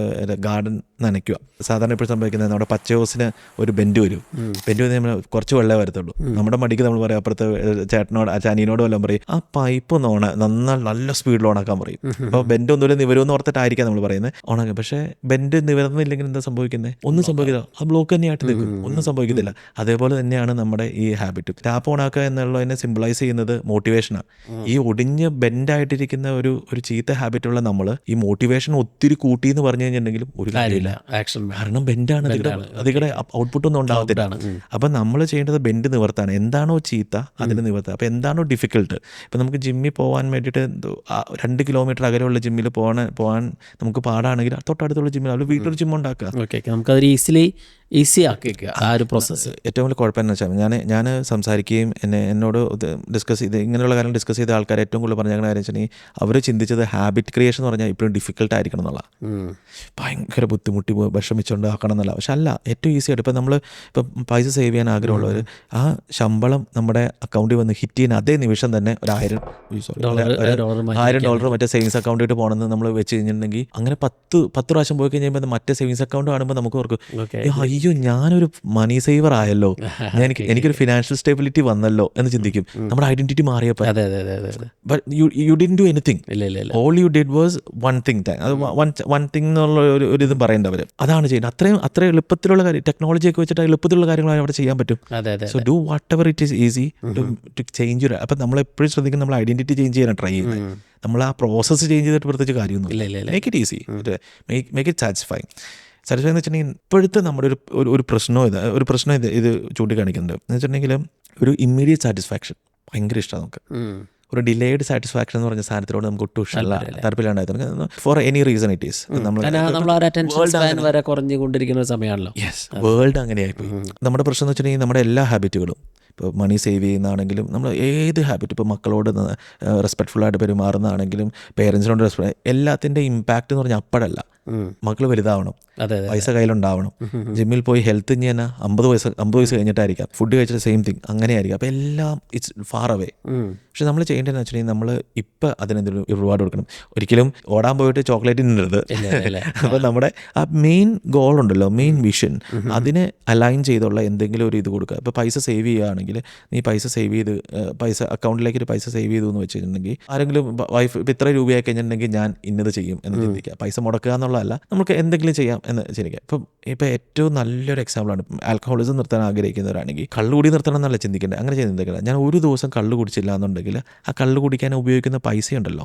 ഗാർഡൻ നനയ്ക്കുക. സാധാരണ ഇപ്പോൾ സംഭവിക്കുന്നത് നമ്മുടെ പച്ചയോസിന് ഒരു ബെൻഡ് വരും. ബെൻഡ് വന്ന് നമ്മൾ കുറച്ച് വെള്ളമേ വരത്തുള്ളൂ. നമ്മുടെ മടിക്ക് നമ്മൾ പറയും, അപ്പുറത്തെ ചാനിയോട് വല്ലതും പറയും, ആ പൈപ്പ് ഒന്ന് നല്ല സ്പീഡിൽ ഓണാക്കാൻ പറയും. അപ്പോൾ ബെൻഡ് ഒന്നുമില്ല നിവരുമെന്ന് ഓർത്തിട്ടായിരിക്കാം നമ്മൾ പറയുന്നത് ഓണാക്കുക. പക്ഷേ ബെൻഡ് നിവർന്നില്ലെങ്കിൽ എന്താ സംഭവിക്കുന്നത്? ഒന്നും സംഭവിക്കില്ല, ആ ബ്ലോക്ക് തന്നെയായിട്ട് നിൽക്കും, ഒന്നും സംഭവിക്കത്തില്ല. അതേപോലെ തന്നെയാണ് നമ്മുടെ ഈ ഹാബിറ്റും. ടാപ്പ് ഓണാക്കുക എന്നുള്ളതിനെ സിംബിളൈസ് ചെയ്യുന്നത് മോട്ടിവേഷനാണ്. ഈ ഒടിഞ്ഞ് ബെൻഡായിട്ടിരിക്കുന്ന ഒരു ചീത്ത ഹാബിറ്റുള്ള നമ്മൾ ഈ മോട്ടിവേഷൻ ഒത്തിരി കൂട്ടി എന്ന് പറഞ്ഞു കഴിഞ്ഞിട്ടുണ്ടെങ്കിലും ഒരു കാര്യമില്ല. കാരണം ബെൻഡാണ്, അതിവിടെ ഔട്ട്പുട്ടൊന്നും ഉണ്ടാകത്തില്ല. അപ്പം നമ്മൾ ചെയ്യേണ്ടത് ബെൻഡ് നിവർത്താൻ. എന്താണോ ചീത്ത അതിന് നിവർത്താൻ. അപ്പോൾ എന്താണോ ഡിഫിക്കൽട്ട്, ഇപ്പം നമുക്ക് ജിമ്മിൽ പോകാൻ വേണ്ടിയിട്ട് 2 കിലോമീറ്റർ അകലെയുള്ള ജിമ്മിൽ പോകാൻ നമുക്ക് പാടാണെങ്കിൽ തൊട്ടടുത്തുള്ള ജിമ്മിൽ വീട്ടിലൊരു ജിം ഉണ്ടാക്കുക. ഓക്കെ, നമുക്കതൊരു ഈസിലി ഈസി ആക്കി വെക്കുക ആ ഒരു പ്രോസസ്സ്. ഏറ്റവും വലിയ കുഴപ്പം എന്ന് വെച്ചാൽ ഞാൻ സംസാരിക്കുകയും എന്നോട് ഡിസ്കസ് ചെയ്ത് ഇങ്ങനെയുള്ള കാര്യം ഡിസ്കസ് ചെയ്ത ആൾക്കാർ ഏറ്റവും കൂടുതൽ പറഞ്ഞ കാര്യം വെച്ചിട്ടുണ്ടെങ്കിൽ അവർ ചിന്തിച്ചത് ഹാബിറ്റ് ക്രിയേഷൻ എന്ന് പറഞ്ഞാൽ ഇപ്പോഴും ഡിഫിക്കൽട്ട് ആയിരിക്കണം എന്നുള്ള, ഭയങ്കര ബുദ്ധിമുട്ടി വിഷമിച്ചുകൊണ്ട് ആക്കണം എന്നല്ല. പക്ഷെ അല്ല, ഏറ്റവും ഈസി ആയിട്ട് ഇപ്പം നമ്മൾ ഇപ്പം പൈസ സേവ് ചെയ്യാൻ ആഗ്രഹമുള്ളവർ ആ ശമ്പളം നമ്മുടെ അക്കൗണ്ടിൽ വന്ന് ഹിറ്റ് ചെയ്യുന്ന അതേ നിമിഷം തന്നെ ഒരു $1000 മറ്റേ സേവിങ്സ് അക്കൗണ്ടിട്ട് പോകണമെന്ന് നമ്മൾ വെച്ച് കഴിഞ്ഞിട്ടുണ്ടെങ്കിൽ അങ്ങനെ 10 പ്രാവശ്യം പോയി കഴിഞ്ഞാൽ മറ്റേ സേവിങ്സ് അക്കൗണ്ട് കാണുമ്പോൾ നമുക്ക് ഓർക്കും അയ്യോ ഞാനൊരു മണി സേവർ ആയല്ലോ, എനിക്കൊരു ഫിനാൻഷ്യൽ സ്റ്റെബിലിറ്റി വന്നല്ലോ എന്ന് ചിന്തിക്കും. നമ്മുടെ ഐഡന്റിറ്റി മാറിയപ്പോൾ but you didn't do anything, all you did was one thing. അത് വൺ തിങ് എന്നുള്ള ഒരു ഇതും പറയേണ്ടവർ അതാണ് ചെയ്യുന്നത്. അത്രയും എളുപ്പത്തിലുള്ള കാര്യം ടെക്നോളജിയൊക്കെ വെച്ചിട്ട് എളുപ്പത്തിലുള്ള കാര്യങ്ങൾ അവിടെ ചെയ്യാൻ പറ്റും. So do whatever it is easy to change your. അപ്പം നമ്മൾ എപ്പോഴും ശ്രദ്ധിക്കും നമ്മൾ ഐഡന്റിറ്റി ചേഞ്ച് ചെയ്യാൻ ട്രൈ ചെയ്യുന്നത്. നമ്മൾ ആ പ്രോസസ്സ് ചേഞ്ച് ചെയ്തിട്ട് പ്രത്യേകിച്ച് കാര്യമൊന്നും. Make it easy, make it satisfying എന്ന് വെച്ചിട്ടുണ്ടെങ്കിൽ ഇപ്പോഴത്തെ നമ്മുടെ ഒരു പ്രശ്നം ഇത് ചൂണ്ടിക്കാണിക്കുന്നുണ്ട് എന്ന് വെച്ചിട്ടുണ്ടെങ്കിൽ ഒരു ഇമ്മീഡിയറ്റ് സാറ്റിസ്ഫാക്ഷൻ ഭയങ്കര ഇഷ്ടമാണ് നമുക്ക്. ഒരു ഡിലേഡ് സാറ്റിസ്ഫാക്ഷൻ എന്ന് പറഞ്ഞ സാധനത്തിലോട് നമുക്ക് ഒട്ടും ഇഷ്ടമല്ല, താല്പര്യമുണ്ടായിരുന്നു for any reason it is. Yes, world അങ്ങനെയായിപ്പോയി. നമ്മുടെ പ്രശ്നം എന്ന് വെച്ചിട്ടുണ്ടെങ്കിൽ നമ്മുടെ എല്ലാ ഹാബിറ്റുകളും ഇപ്പോൾ മണി സേവ് ചെയ്യുന്നതാണെങ്കിലും നമ്മൾ ഏത് ഹാബിറ്റ് ഇപ്പോൾ മക്കളോട് റെസ്പെക്ട്ഫുള്ളായിട്ട് പെരുമാറുന്നതാണെങ്കിലും പേരൻസിനോട് എല്ലാത്തിൻ്റെ ഇമ്പാക്റ്റ് എന്ന് പറഞ്ഞാൽ അപ്പോഴല്ല, മക്കൾ വലുതാവണം, പൈസ കയ്യിലുണ്ടാവണം, ജിമ്മിൽ പോയി ഹെൽത്ത് ഇനി തന്നെ 50 വയസ്സ് കഴിഞ്ഞിട്ടായിരിക്കാം, ഫുഡ് കഴിച്ചിട്ട് സെയിം തിങ് അങ്ങനെയായിരിക്കും. അപ്പോൾ എല്ലാം ഇറ്റ്സ് ഫാർ അവേ. പക്ഷെ നമ്മൾ ചെയ്യേണ്ടതെന്ന് വെച്ചിട്ടുണ്ടെങ്കിൽ നമ്മൾ ഇപ്പം അതിനെന്തൊരു റിവാർഡ് കൊടുക്കണം. ഒരിക്കലും ഓടാൻ പോയിട്ട് ചോക്ലേറ്റ് തിന്നരുത്. അപ്പോൾ നമ്മുടെ ആ മെയിൻ ഗോൾ ഉണ്ടല്ലോ, മെയിൻ വിഷൻ, അതിനെ അലൈൻ ചെയ്തുള്ള എന്തെങ്കിലും ഒരു ഇത് കൊടുക്കുക. ഇപ്പോൾ പൈസ സേവ് ചെയ്യുകയാണെങ്കിൽ നീ പൈസ സേവ് ചെയ്ത് പൈസ അക്കൗണ്ടിലേക്ക് ഒരു പൈസ സേവ് ചെയ്തു എന്ന് വെച്ചിട്ടുണ്ടെങ്കിൽ ആരെങ്കിലും വൈഫ് ഇപ്പോൾ ഇത്ര രൂപയായി കഴിഞ്ഞിട്ടുണ്ടെങ്കിൽ ഞാൻ ഇന്നത് ചെയ്യും എന്ന് ചിന്തിക്കുക. പൈസ മുടക്കുക എന്നുള്ളതല്ല, നമുക്ക് എന്തെങ്കിലും ചെയ്യാം എന്ന് ചിന്തിക്കുക. ഇപ്പം ഏറ്റവും നല്ലൊരു എക്സാമ്പിളാണ് ആൽക്കഹോളിസം നിർത്താൻ ആഗ്രഹിക്കുന്നവരാണെങ്കിൽ കള്ളുകൂടി നിർത്തണം എന്നല്ല ചിന്തിക്കേണ്ടത്. അങ്ങനെ ചിന്തിക്കേണ്ട, ഞാൻ ഒരു ദിവസം കള്ളു കുടിച്ചില്ല എന്നുണ്ടെങ്കിൽ ആ കള്ളു കുടിക്കാൻ ഉപയോഗിക്കുന്ന പൈസ ഉണ്ടല്ലോ,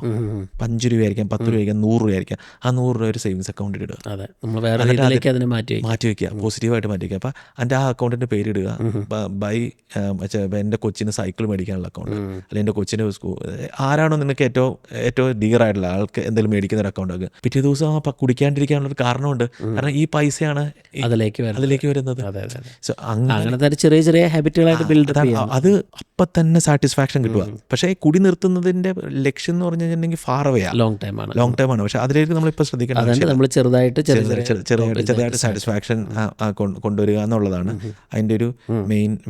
5 രൂപയായിരിക്കാം, 10 രൂപയായിരിക്കാം, 100 രൂപയായിരിക്കാം, ആ 100 രൂപ ഒരു സേവിങ്സ് അക്കൗണ്ടിൽ ഇടുക, മാറ്റി വയ്ക്കുക, പോസിറ്റീവായിട്ട് മാറ്റി വയ്ക്കുക. അപ്പോൾ എൻ്റെ ആ അക്കൗണ്ടിൻ്റെ പേരിടുക, ബൈ എൻ്റെ കൊച്ചിന് സൈക്കിൾ മേടിക്കാനുള്ള അക്കൗണ്ട്, അല്ലെങ്കിൽ എൻ്റെ കൊച്ചിന് ആരാണോ നിനക്ക് ഏറ്റവും ഡിയർ ആയിട്ടുള്ള ആൾക്ക് എന്തെങ്കിലും മേടിക്കുന്ന ഒരു അക്കൗണ്ട് ആക്കുക. പിറ്റേ ദിവസം ആ കുടിക്കാണ്ടിരിക്കാനുള്ള ഒരു കാരണമുണ്ട്, കാരണം ഈ പൈസയാണ് അതിലേക്ക് വരുന്നത്. സോ അങ്ങനത്തെ ചെറിയ ചെറിയ ഹാബിറ്റുകളായിട്ട് ബിൽഡ് അത് അപ്പം തന്നെ സാറ്റിസ്ഫാക്ഷൻ കിട്ടുക. പക്ഷേ കുടി നിർത്തുന്നതിന്റെ ലക്ഷ്യം എന്ന് പറഞ്ഞു കഴിഞ്ഞിട്ടുണ്ടെങ്കിൽ ഫാർ അവേ ലോങ് ടൈം ആണ്. പക്ഷെ അതിലേക്ക് നമ്മളിപ്പോൾ ശ്രദ്ധിക്കണം, നമ്മൾ ചെറുതായിട്ട് സാറ്റിസ്ഫാക്ഷൻ കൊണ്ടുവരിക എന്നുള്ളതാണ് അതിൻ്റെ ഒരു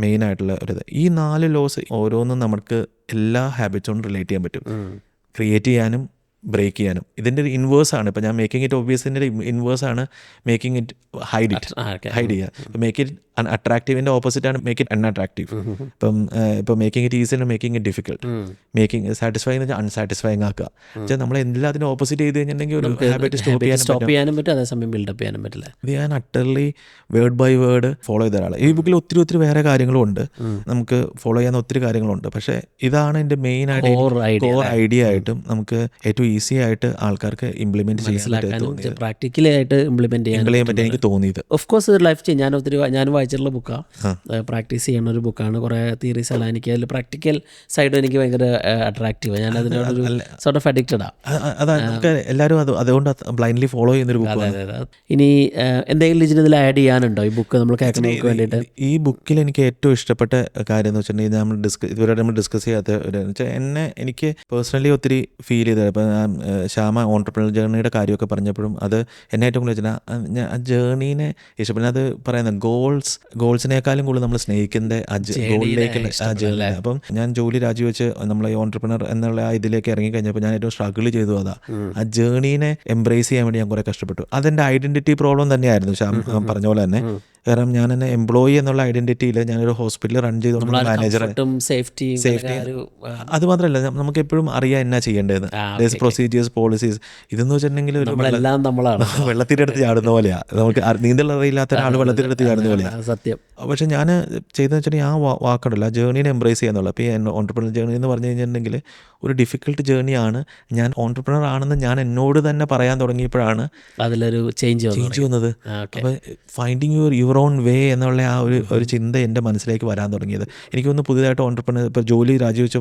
മെയിൻ ആയിട്ടുള്ള ഒരു ഇത്. ഈ 4 ലോസ് ഓരോന്നും നമുക്ക് എല്ലാ ഹാബിറ്റ്സും റിലേറ്റ് ചെയ്യാൻ പറ്റും, ക്രിയേറ്റ് ചെയ്യാനും ബ്രേക്ക് ചെയ്യാനും. ഇതിൻ്റെ ഒരു ഇൻവേഴ്സാണ്. ഇപ്പോൾ ഞാൻ മേക്കിംഗ് ഇറ്റ് ഒബ്വിയസിൻ്റെ ഇൻവേഴ്സാണ് മേക്കിംഗ് ഇറ്റ് ഹൈഡ് ചെയ്യുക. മേക്ക് ഇറ്റ് അട്രാക്റ്റീവിൻ്റെ ഓപ്പോസിറ്റാണ് മേക്ക് ഇറ്റ് അൺഅട്രാക്റ്റീവ്. ഇപ്പോൾ മേക്കിംഗ് ഇറ്റ് ഈസി ആണ് making it difficult. Making satisfying എന്ന് വെച്ചാൽ അൺസാറ്റിസ്ഫൈങ് ആക്കുക. പക്ഷേ നമ്മൾ എല്ലാത്തിനും ഓപ്പോസിറ്റ് ചെയ്ത് കഴിഞ്ഞിട്ടുണ്ടെങ്കിൽ ഒരു ഹാബിറ്റ് സ്റ്റോപ്പ് ചെയ്യാനും പറ്റും, അതേസമയം ബിൽഡപ്പ് ചെയ്യാനും പറ്റില്ല. ഇത് ഞാൻ utterly word by word follow ചെയ്ത ഒരാളാണ്. ഈ ബുക്കിൽ ഒത്തിരി വേറെ കാര്യങ്ങളും ഉണ്ട്, നമുക്ക് ഫോളോ ചെയ്യാൻ ഒത്തിരി കാര്യങ്ങളുണ്ട്. പക്ഷേ ഇതാണ് എൻ്റെ മെയിൻ ആയിട്ട് കോർ ഐഡിയ ആയിട്ടും നമുക്ക് ഏറ്റവും ഈസി ആയിട്ട് ആൾക്കാർക്ക് ഇംപ്ലിമെന്റ് ചെയ്യാൻ പ്രാക്ടിക്കലായിട്ട് ഇംപ്ലിമെന്റ് ചെയ്യാൻ പറ്റി എനിക്ക് തോന്നിയത്. ഓഫ് കോഴ്സ് ഒരു ലൈഫ് ചേഞ്ച്. ഞാൻ വായിച്ചിട്ടുള്ള ബുക്കാണ്, പ്രാക്ടീസ് ചെയ്യുന്ന ഒരു ബുക്കാണ്. കുറേ തിയറീസ് അല്ല, എനിക്ക് അതിൽ പ്രാക്ടിക്കൽ സൈഡും എനിക്ക് ഭയങ്കര അട്രാക്റ്റീവ്. ഞാൻ അതിനോടൊരു സോർട്ട് ഓഫ് അഡിക്റ്റഡാ. നമുക്ക് എല്ലാവരും അതുകൊണ്ട് ബ്ലൈൻഡ്ലി ഫോളോ ചെയ്യുന്നൊരു ബുക്കാണ്. ഇനി എന്തെങ്കിലും ഇതിൽ ആഡ് ചെയ്യാനുണ്ടോ ഈ ബുക്ക് നമ്മൾ കേൾക്കുന്നവർക്ക് വേണ്ടിയിട്ട്? ഈ ബുക്കിൽ എനിക്ക് ഏറ്റവും ഇഷ്ടപ്പെട്ട കാര്യം എന്ന് വെച്ചിട്ടുണ്ടെങ്കിൽ ഇതുവരെ നമ്മൾ ഡിസ്കസ് ചെയ്യാത്ത ഒരു എനിക്ക് പേഴ്സണലി ഒത്തിരി ഫീൽ ചെയ്തത്. ഇപ്പം ശ്യാമ ഓൺട്രപ്രണർ ജേർണിയുടെ കാര്യമൊക്കെ പറഞ്ഞപ്പോഴും അത് എന്നെ ഏറ്റവും കൂടുതൽ ഞാൻ ആ ജേർണീനെ ഇഷ്ടപ്പെടുന്നത്. അത് പറയുന്നത് ഗോൾസിനേക്കാളും കൂടുതൽ നമ്മൾ സ്നേഹിക്കുന്ന ആ ഗോളിലേക്കുള്ള ആ ജേർണി. അപ്പം ഞാൻ ജോലി രാജിവെച്ച് നമ്മൾ ഈ ഓൺട്രപ്രണർ എന്നുള്ള ആ ഇതിലേക്ക് ഇറങ്ങിക്കഴിഞ്ഞപ്പോൾ ഞാൻ ഏറ്റവും സ്ട്രഗിൾ ചെയ്തു. ആ ജേർണീനെ എംബ്രേസ് ചെയ്യാൻ വേണ്ടി ഞാൻ കുറേ കഷ്ടപ്പെട്ടു. അതെൻ്റെ ഐഡന്റിറ്റി പ്രോബ്ലം തന്നെയായിരുന്നു ശ്യാം പറഞ്ഞ പോലെ തന്നെ. കാരണം ഞാൻ എന്നെ എംപ്ലോയി എന്നുള്ള ഐഡന്റിറ്റിയിൽ ഞാനൊരു ഹോസ്പിറ്റൽ റൺ ചെയ്തുകൊണ്ട് മാനേജർ സേഫ്റ്റി അത് മാത്രമല്ല നമുക്ക് എപ്പോഴും അറിയാം എന്നാ ചെയ്യേണ്ടത്, പ്രൊസീജിയേഴ്സ്, പോളിസീസ്. ഇതെന്ന് വെച്ചിട്ടുണ്ടെങ്കിൽ ഒരു വെള്ളത്തിൻ്റെ അടുത്ത് ചാടുന്ന പോലെയാണ്. നമുക്ക് നീന്തൽ അറിയില്ലാത്ത ഒരാൾ വെള്ളത്തിൻ്റെ അടുത്ത് ചാടുന്ന പോലെയാണ് സത്യം. പക്ഷെ ഞാൻ ചെയ്തെന്ന് വെച്ചിട്ടുണ്ടെങ്കിൽ ആ വാക്കുണ്ടല്ലോ, ആ ജേർണീനെ എംബ്രേസ് ചെയ്യാന്നുള്ളത്. അപ്പോൾ ഈ ഓൺട്രപ്രണർ ജേർണി എന്ന് പറഞ്ഞു കഴിഞ്ഞിട്ടുണ്ടെങ്കിൽ ഒരു ഡിഫിക്കൽട്ട് ജേർണിയാണ്. ഞാൻ ഓൺട്രപ്രണർ ആണെന്ന് ഞാൻ എന്നോട് തന്നെ പറയാൻ തുടങ്ങിയപ്പോഴാണ് അതിലൊരു ചേഞ്ച് വന്നത്. അപ്പോൾ ഫൈൻഡിങ് യുവർ യുവർ ഓൺ വേ എന്നുള്ള ആ ഒരു ചിന്ത എൻ്റെ മനസ്സിലേക്ക് വരാൻ തുടങ്ങിയത്. എനിക്കൊന്ന് പുതിയതായിട്ട് ഓൺട്രപ്രണർ, ഇപ്പോൾ ജോലി രാജിവെച്ച്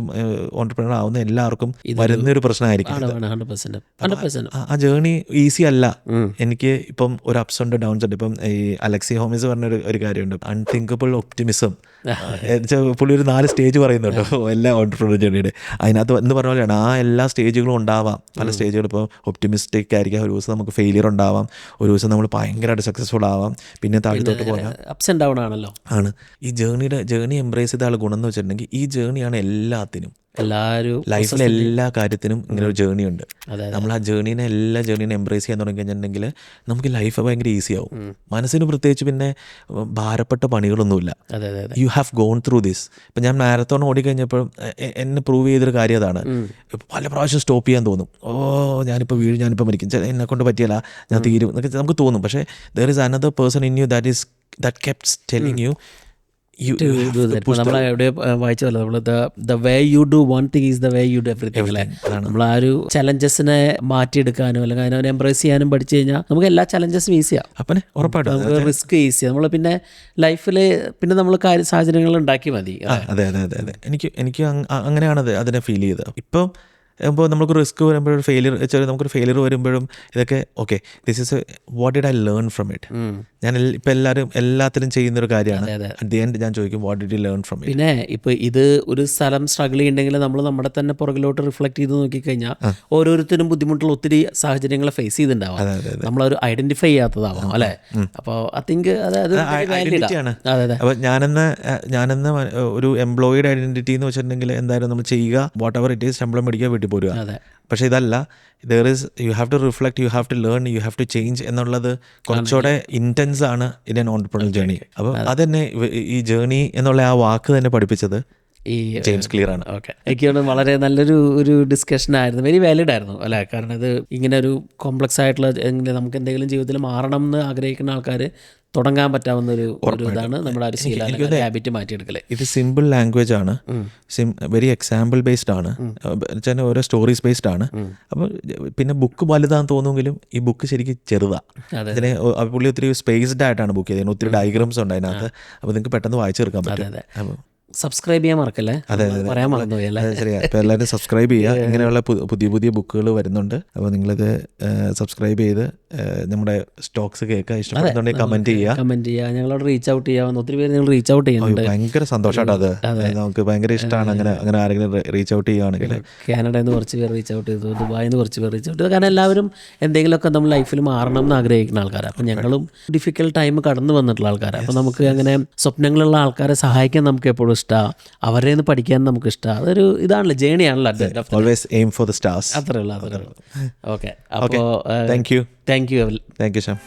ഓൺട്രപ്രണർ ആവുന്ന എല്ലാവർക്കും വരുന്നൊരു പ്രശ്നമായിരിക്കും. ആ ജേർണി ഈസി അല്ല. എനിക്ക് ഇപ്പം ഒരു അപ്സ് ഉണ്ട്, ഡൗൺസ് ഉണ്ട്. ഇപ്പം ഈ അലക്സി ഹോമിസ് പറഞ്ഞ ഒരു കാര്യമുണ്ട്, അൺതിങ്കബിൾ ഒപ്റ്റിമിസം. പുള്ളി ഒരു 4 സ്റ്റേജ് പറയുന്നുണ്ടോ എല്ലാ ഓൺട്രപ്രണർ ജേർണിയുടെ. അതിനകത്ത് എന്ന് പറഞ്ഞ പോലെയാണ് ആ എല്ലാ സ്റ്റേജുകളും ഉണ്ടാവാം. പല സ്റ്റേജുകൾ ഇപ്പോൾ ഒപ്റ്റിമിസ്റ്റിക് ആയിരിക്കാം, ഒരു ദിവസം നമുക്ക് ഫെയിലിയർ ഉണ്ടാവാം, ഒരു ദിവസം നമ്മൾ ഭയങ്കരമായിട്ട് സക്സസ്ഫുൾ ആവാം, പിന്നെ താഴത്തോട്ട് പോകാം. അപ്സ് ആൻഡ് ഡൗൺ ആണല്ലോ. ആണ് ഈ ജേർണി എംബ്രേസ് ചെയ്ത ആൾ ഗുണം എന്ന് വെച്ചിട്ടുണ്ടെങ്കിൽ ഈ ജേർണിയാണ് എല്ലാത്തിനും, എല്ലാവരും ലൈഫിലെ എല്ലാ കാര്യത്തിനും ഇങ്ങനെ ഒരു ജേർണി ഉണ്ട്. നമ്മൾ ആ എല്ലാ ജേർണീനെ എംബ്രേസ് ചെയ്യാൻ തുടങ്ങി കഴിഞ്ഞിട്ടുണ്ടെങ്കിൽ നമുക്ക് ലൈഫ് ഭയങ്കര ഈസി ആവും. മനസ്സിന് പ്രത്യേകിച്ച് പിന്നെ ഭാരപ്പെട്ട പണികളൊന്നുമില്ല. You have gone through this. ഇപ്പം ഞാൻ മാരത്തോൺ ഓടിക്കഴിഞ്ഞപ്പോഴും എന്നെ പ്രൂവ് ചെയ്തൊരു കാര്യം അതാണ്. പല പ്രാവശ്യം സ്റ്റോപ്പ് ചെയ്യാൻ തോന്നും. ഞാനിപ്പോൾ ഞാനിപ്പോൾ മരിക്കും, എന്നെ കൊണ്ട് പറ്റിയല്ല, ഞാൻ തീരും എന്നൊക്കെ നമുക്ക് തോന്നും. പക്ഷേ there is another person in you that kept telling you നമ്മളെ എവിടെ വായിച്ചതല്ല, നമ്മൾ the way you do one thing is the way you do everything അല്ലേ. നമ്മൾ ആ ഒരു ചലഞ്ചസിനെ മാറ്റിയെടുക്കാനോ അല്ലെങ്കിൽ അതിനെ എംബ്രേസ് ചെയ്യാനും പഠിച്ചു കഴിഞ്ഞാൽ നമുക്ക് എല്ലാ ചലഞ്ചസും ഈസിയാണ്. അപ്പം ഉറപ്പായിട്ടും നമുക്ക് റിസ്ക് ഈസിയാണ്. നമ്മൾ പിന്നെ ലൈഫിൽ പിന്നെ നമ്മൾ സാഹചര്യങ്ങൾ ഉണ്ടാക്കി മതി. അതെ. എനിക്ക് അങ്ങനെയാണത് അതിനെ ഫീൽ ചെയ്തത്. ഇപ്പോൾ നമുക്ക് റിസ്ക് വരുമ്പോഴും നമുക്കൊരു ഫെയിലിയർ വരുമ്പോഴും ഇതൊക്കെ okay, this is what did I learn from it. ഞാൻ ഇപ്പം എല്ലാത്തിലും ചെയ്യുന്നൊരു കാര്യമാണ്. അറ്റ് ദി എൻഡ് ഞാൻ ചോദിക്കും what did you learn from it. പിന്നെ ഇപ്പോൾ ഇത് ഒരു സ്ഥലം സ്ട്രഗിൾ ചെയ്യുന്നുണ്ടെങ്കിൽ നമ്മൾ നമ്മുടെ തന്നെ പുറകിലോട്ട് റിഫ്ലക്ട് ചെയ്ത് നോക്കിക്കഴിഞ്ഞാൽ ഓരോരുത്തരും ബുദ്ധിമുട്ടുള്ള ഒത്തിരി സാഹചര്യങ്ങളെ ഫേസ് ചെയ്തിട്ടുണ്ടാവും. നമ്മളൊരു ഐഡന്റിഫൈ ചെയ്യാത്തതാവാം അല്ലേ. അപ്പോൾ ഐ തിങ്ക് ഐഡന്റിറ്റിയാണ്. അപ്പോൾ ഞാനെന്ന ഒരു എംപ്ലോയിയുടെ ഐഡന്റിറ്റി എന്ന് വെച്ചിട്ടുണ്ടെങ്കിൽ എന്തായാലും നമ്മൾ ചെയ്യുക, വാട്ട് എവർ ഇറ്റ് ഈസ്, ശമ്പളം മേടിക്കുക, വീട്ടിൽ പോരുക. പക്ഷേ ഇതല്ല, there is you have to reflect, you have to learn, you have to change എന്നുള്ളത് കുറച്ചുകൂടെ ഇൻറ്റൻസ് ആണ് ഇൻ ആൻ ഓൺട്രപ്രണർ ജേർണി. അപ്പോൾ അതെന്നെ ഈ ജേർണി എന്നുള്ള ആ വാക്ക് തന്നെ പഠിപ്പിച്ചത് ഈ ജെയിംസ് ക്ലിയർ ആണ്. ഓക്കെ, എനിക്ക് വളരെ നല്ലൊരു ഡിസ്കഷൻ ആയിരുന്നു, വെരി വാലിഡ് ആയിരുന്നു അല്ലേ. കാരണം ഇത് ഇങ്ങനെ ഒരു കോംപ്ലക്സ് ആയിട്ടുള്ള നമുക്ക് എന്തെങ്കിലും ജീവിതത്തിൽ മാറണം എന്ന് ആഗ്രഹിക്കുന്ന ആൾക്കാർ തുടങ്ങാൻ പറ്റാവുന്ന ഒരു ഇതാണ് നമ്മുടെ ഒരു ശീലം, ഹാബിറ്റ് മാറ്റിയെടുക്കല്. ഇത് സിമ്പിൾ ലാംഗ്വേജ് ആണ്, വെരി എക്സാമ്പിൾ ബേസ്ഡ് ആണ്, വെച്ചാൽ ഓരോ സ്റ്റോറീസ് ബേസ്ഡ് ആണ്. അപ്പോൾ പിന്നെ ബുക്ക് വലുതാന്ന് തോന്നുമെങ്കിലും ഈ ബുക്ക് ശരിക്കും ചെറുതാണ്. അതിനെ പുള്ളി ഒത്തിരി സ്പേസ്ഡ് ആയിട്ടാണ് ബുക്ക് ചെയ്തത്, ഒത്തിരി ഡയഗ്രാംസ് ഉണ്ട് അതിനകത്ത്. അപ്പോൾ നിങ്ങൾക്ക് പെട്ടെന്ന് വായിച്ചു തീർക്കാൻ പറ്റും. അപ്പോൾ സബ്സ്ക്രൈബ് ചെയ്യാൻ മറക്കല്ലേ. പറയാൻ മറന്നുപോയി അല്ലേ. ശരിയാ. അപ്പോൾ എല്ലാവരും സബ്സ്ക്രൈബ് ചെയ്യുക. ഇങ്ങനെയുള്ള പുതിയ ബുക്കുകൾ വരുന്നുണ്ട്. അപ്പോൾ നിങ്ങളിത് സബ്സ്ക്രൈബ് ചെയ്ത് നമ്മുടെ സ്റ്റോക്സ് കേൾക്കുക, ഇഷ്ടപ്പെടുന്നുണ്ടെങ്കിൽ കമന്റ് ചെയ്യുക, ഞങ്ങളോട് റീച്ച് ഔട്ട് ചെയ്യാവുന്ന ഒത്തിരി പേര് നിങ്ങൾ റീച്ച് ഔട്ട് ചെയ്യുന്നുണ്ട്. ഭയങ്കര സന്തോഷമായിട്ട് അത് നമുക്ക് ഭയങ്കര ഇഷ്ടമാണ്. അങ്ങനെ ആരെങ്കിലും റീച്ച് ഔട്ട് ചെയ്യുകയാണെങ്കിൽ. കാനഡയിൽ നിന്ന് കുറച്ച് പേര് റീച്ച് ഔട്ട് ചെയ്തു, ദുബായിൽ നിന്ന് കുറച്ച് പേര് റീച്ച് ഔട്ട് ചെയ്തു. കാരണം എല്ലാവരും എന്തെങ്കിലുമൊക്കെ നമ്മൾ ലൈഫിൽ മാറണം എന്ന് ആഗ്രഹിക്കുന്ന ആൾക്കാരാണ്. അപ്പം ഞങ്ങളും ഡിഫിക്കൽട്ട് ടൈം കടന്നു വന്നിട്ടുള്ള ആൾക്കാരാണ്. അപ്പം നമുക്ക് അങ്ങനെ സ്വപ്നങ്ങളുള്ള ആൾക്കാരെ സഹായിക്കാൻ നമുക്ക് എപ്പോഴും ഇഷ്ടമാണ്, അവരെ നിന്ന് പഠിക്കാൻ നമുക്ക് ഇഷ്ടമാണ്. അതൊരു ഇതാണല്ലോ, ജേണിയാണല്ലോ. Always aim for the stars. അത്രേ ഉള്ളൂ. ഓക്കെ, അപ്പോൾ താങ്ക് യു ശ്യാം.